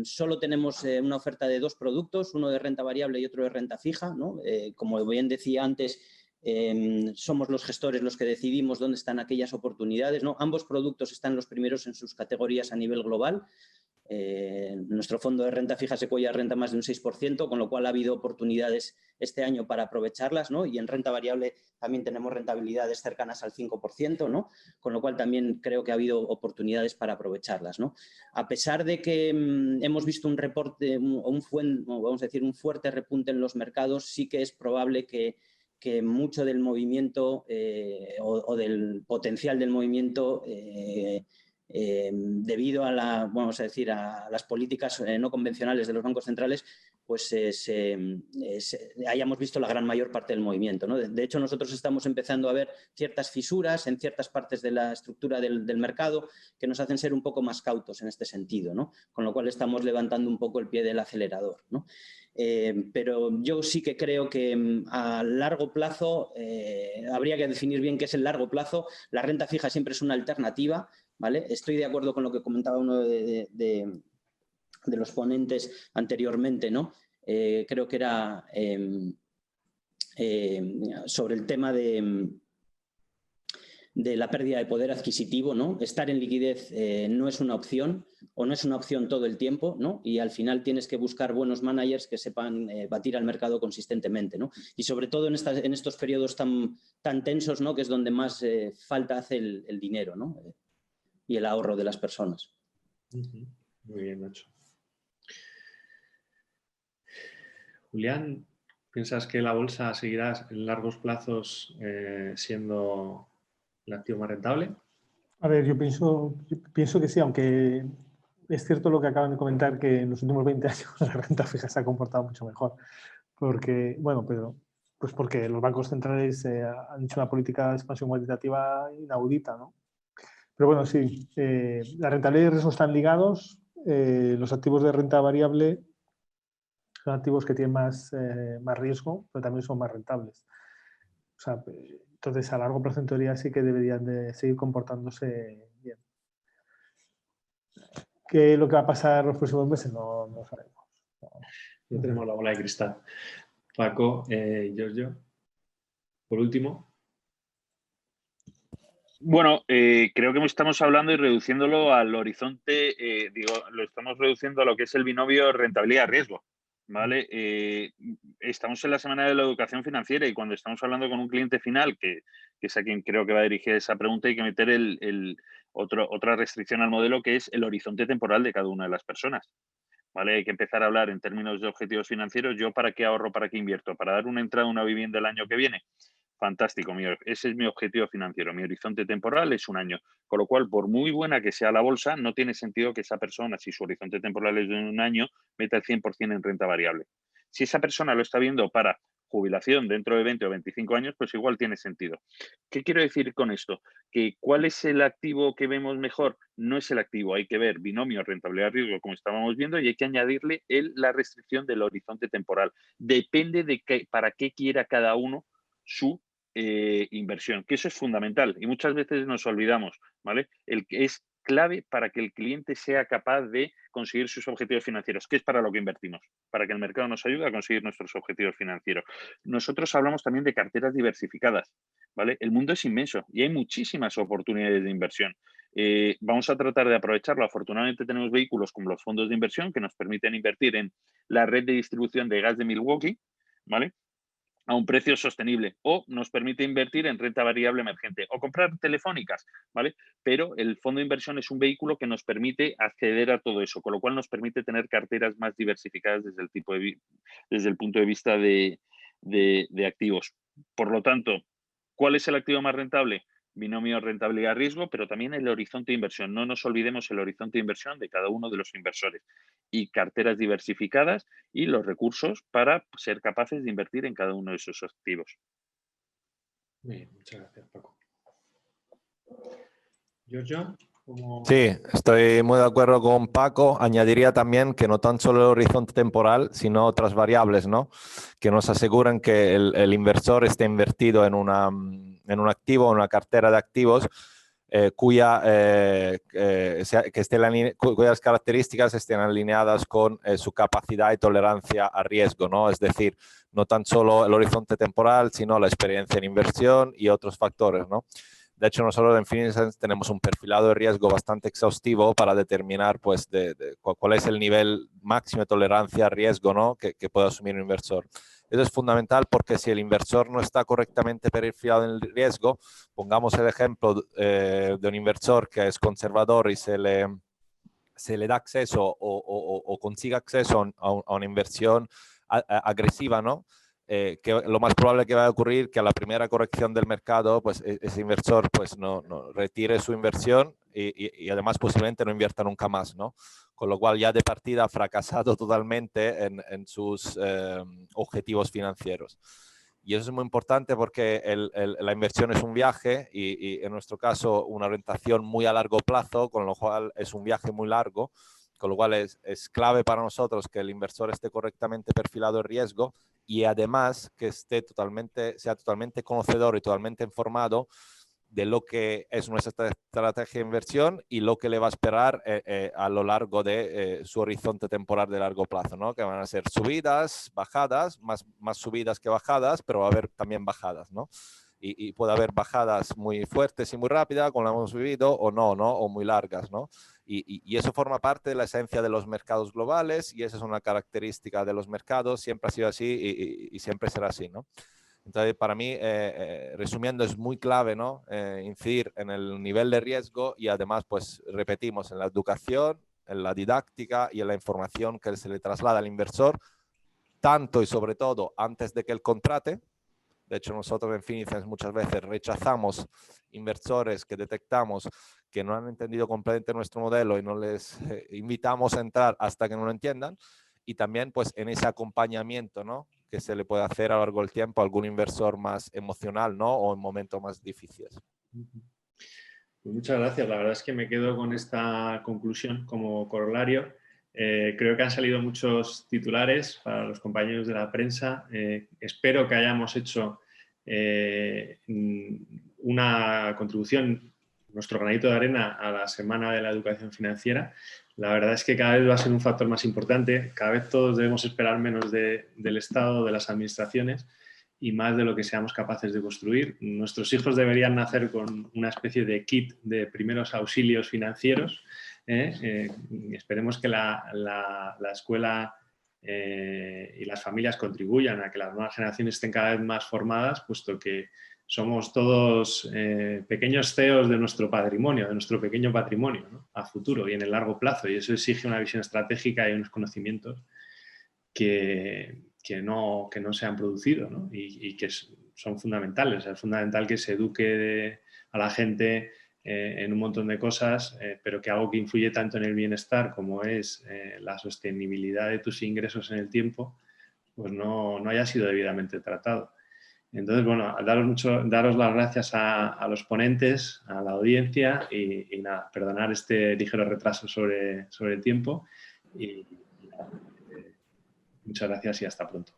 solo tenemos una oferta de 2 productos, uno de renta variable y otro de renta fija, ¿no? Como bien decía antes, somos los gestores los que decidimos dónde están aquellas oportunidades, ¿no? Ambos productos están los primeros en sus categorías a nivel global. Nuestro fondo de renta fija Sequoia renta más de un 6%, con lo cual ha habido oportunidades este año para aprovecharlas, ¿no? Y en renta variable también tenemos rentabilidades cercanas al 5%, ¿no? Con lo cual también creo que ha habido oportunidades para aprovecharlas, ¿no? A pesar de que hemos visto un fuerte repunte en los mercados, sí que es probable que mucho del movimiento o del potencial del movimiento debido a las políticas no convencionales de los bancos centrales, pues hayamos visto la mayor parte del movimiento, ¿no? De hecho, nosotros estamos empezando a ver ciertas fisuras en ciertas partes de la estructura del mercado que nos hacen ser un poco más cautos en este sentido, ¿no? Con lo cual estamos levantando un poco el pie del acelerador, ¿no? Pero yo sí que creo que a largo plazo habría que definir bien qué es el largo plazo. La renta fija siempre es una alternativa, ¿vale? Estoy de acuerdo con lo que comentaba uno de los ponentes anteriormente, ¿no? Creo que era sobre el tema de la pérdida de poder adquisitivo, ¿no? Estar en liquidez no es una opción, o no es una opción todo el tiempo, ¿no? Y al final tienes que buscar buenos managers que sepan batir al mercado consistentemente, ¿no? Y sobre todo en estos periodos tan tensos, ¿no? Que es donde más falta hace el dinero, ¿no? Y el ahorro de las personas. Muy bien, Nacho. Julián, ¿piensas que la bolsa seguirá en largos plazos siendo el activo más rentable? A ver, yo pienso que sí, aunque es cierto lo que acaban de comentar, que en los últimos 20 años la renta fija se ha comportado mucho mejor. Porque, bueno, pues porque los bancos centrales han hecho una política de expansión cuantitativa inaudita, ¿no? Pero bueno, sí, la rentabilidad y el riesgo están ligados. Los activos de renta variable son activos que tienen más riesgo, pero también son más rentables. O sea, entonces, a largo plazo, en teoría, sí que deberían de seguir comportándose bien. ¿Qué es lo que va a pasar los próximos meses? No sabemos. No tenemos la bola de cristal. Paco, Giorgio, por último. Bueno, creo que estamos hablando y reduciéndolo al horizonte, lo estamos reduciendo a lo que es el binomio rentabilidad-riesgo, ¿vale? Estamos en la semana de la educación financiera y cuando estamos hablando con un cliente final, que es a quien creo que va a dirigir esa pregunta, hay que meter otra restricción al modelo, que es el horizonte temporal de cada una de las personas, ¿vale? Hay que empezar a hablar en términos de objetivos financieros. ¿Yo para qué ahorro, para qué invierto? ¿Para dar una entrada a una vivienda el año que viene? Fantástico, ese es mi objetivo financiero. Mi horizonte temporal es un año. Con lo cual, por muy buena que sea la bolsa, no tiene sentido que esa persona, si su horizonte temporal es de un año, meta el 100% en renta variable. Si esa persona lo está viendo para jubilación dentro de 20 o 25 años, pues igual tiene sentido. ¿Qué quiero decir con esto? Que ¿cuál es el activo que vemos mejor? No es el activo, hay que ver binomio rentabilidad-riesgo, como estábamos viendo, y hay que añadirle la restricción del horizonte temporal. Depende de para qué quiera cada uno su inversión, que eso es fundamental y muchas veces nos olvidamos, ¿vale? El que es clave para que el cliente sea capaz de conseguir sus objetivos financieros, que es para lo que invertimos, para que el mercado nos ayude a conseguir nuestros objetivos financieros. Nosotros hablamos también de carteras diversificadas, ¿vale? El mundo es inmenso y hay muchísimas oportunidades de inversión. Vamos a tratar de aprovecharlo. Afortunadamente tenemos vehículos como los fondos de inversión que nos permiten invertir en la red de distribución de gas de Milwaukee, ¿vale? A un precio sostenible, o nos permite invertir en renta variable emergente o comprar telefónicas, ¿vale? Pero el fondo de inversión es un vehículo que nos permite acceder a todo eso, con lo cual nos permite tener carteras más diversificadas desde el punto de vista de activos. Por lo tanto, ¿cuál es el activo más rentable? Binomio rentabilidad-riesgo, pero también el horizonte de inversión. No nos olvidemos el horizonte de inversión de cada uno de los inversores y carteras diversificadas y los recursos para ser capaces de invertir en cada uno de esos activos. Muy bien, muchas gracias, Paco. Giorgio, ¿cómo? Sí, estoy muy de acuerdo con Paco. Añadiría también que no tan solo el horizonte temporal, sino otras variables, ¿no? Que nos aseguran que el inversor esté invertido en un activo, en una cartera de activos, cuyas características estén alineadas con su capacidad y tolerancia a riesgo, ¿no? Es decir, no tan solo el horizonte temporal, sino la experiencia en inversión y otros factores, ¿no? De hecho, nosotros en Finesense tenemos un perfilado de riesgo bastante exhaustivo para determinar pues, cuál es el nivel máximo de tolerancia a riesgo, ¿no? que puede asumir un inversor. Eso es fundamental porque si el inversor no está correctamente perfilado en el riesgo, pongamos el ejemplo de un inversor que es conservador y se le da acceso o consigue acceso a una inversión agresiva, ¿no? Que lo más probable que va a ocurrir que a la primera corrección del mercado, pues ese inversor pues no retire su inversión y además posiblemente no invierta nunca más, ¿no? Con lo cual ya de partida ha fracasado totalmente en sus objetivos financieros. Y eso es muy importante porque la inversión es un viaje y en nuestro caso una orientación muy a largo plazo, con lo cual es un viaje muy largo, con lo cual es clave para nosotros que el inversor esté correctamente perfilado en riesgo y además que sea totalmente conocedor y totalmente informado de lo que es nuestra estrategia de inversión y lo que le va a esperar a lo largo de su horizonte temporal de largo plazo, ¿no? Que van a ser subidas, bajadas, más subidas que bajadas, pero va a haber también bajadas, ¿no? Y puede haber bajadas muy fuertes y muy rápidas, como lo hemos vivido, o no, o muy largas, ¿no? Y eso forma parte de la esencia de los mercados globales y esa es una característica de los mercados, siempre ha sido así y siempre será así, ¿no? Entonces, para mí, resumiendo, es muy clave, ¿no? Incidir en el nivel de riesgo y además, pues, repetimos, en la educación, en la didáctica y en la información que se le traslada al inversor, tanto y sobre todo antes de que él contrate. De hecho, nosotros en Finesense muchas veces rechazamos inversores que detectamos que no han entendido completamente nuestro modelo y no les invitamos a entrar hasta que no lo entiendan. Y también, pues, en ese acompañamiento, ¿no? Que se le puede hacer a lo largo del tiempo a algún inversor más emocional, ¿no? O en momentos más difíciles. Pues muchas gracias. La verdad es que me quedo con esta conclusión como corolario. Creo que han salido muchos titulares para los compañeros de la prensa. Espero que hayamos hecho una contribución, nuestro granito de arena, a la Semana de la Educación Financiera. La verdad es que cada vez va a ser un factor más importante. Cada vez todos debemos esperar menos del Estado, de las administraciones. y más de lo que seamos capaces de construir. Nuestros hijos deberían nacer con una especie de kit de primeros auxilios financieros. Esperemos que la escuela y las familias contribuyan a que las nuevas generaciones estén cada vez más formadas, puesto que somos todos pequeños CEOs de nuestro patrimonio, de nuestro pequeño patrimonio, ¿no? A futuro y en el largo plazo. Y eso exige una visión estratégica y unos conocimientos que no se han producido, ¿no? Y que son fundamentales. Es fundamental que se eduque a la gente en un montón de cosas, pero que algo que influye tanto en el bienestar como es la sostenibilidad de tus ingresos en el tiempo, pues no haya sido debidamente tratado. Entonces, bueno, daros las gracias a los ponentes, a la audiencia y nada, perdonar este ligero retraso sobre el tiempo y nada, muchas gracias y hasta pronto.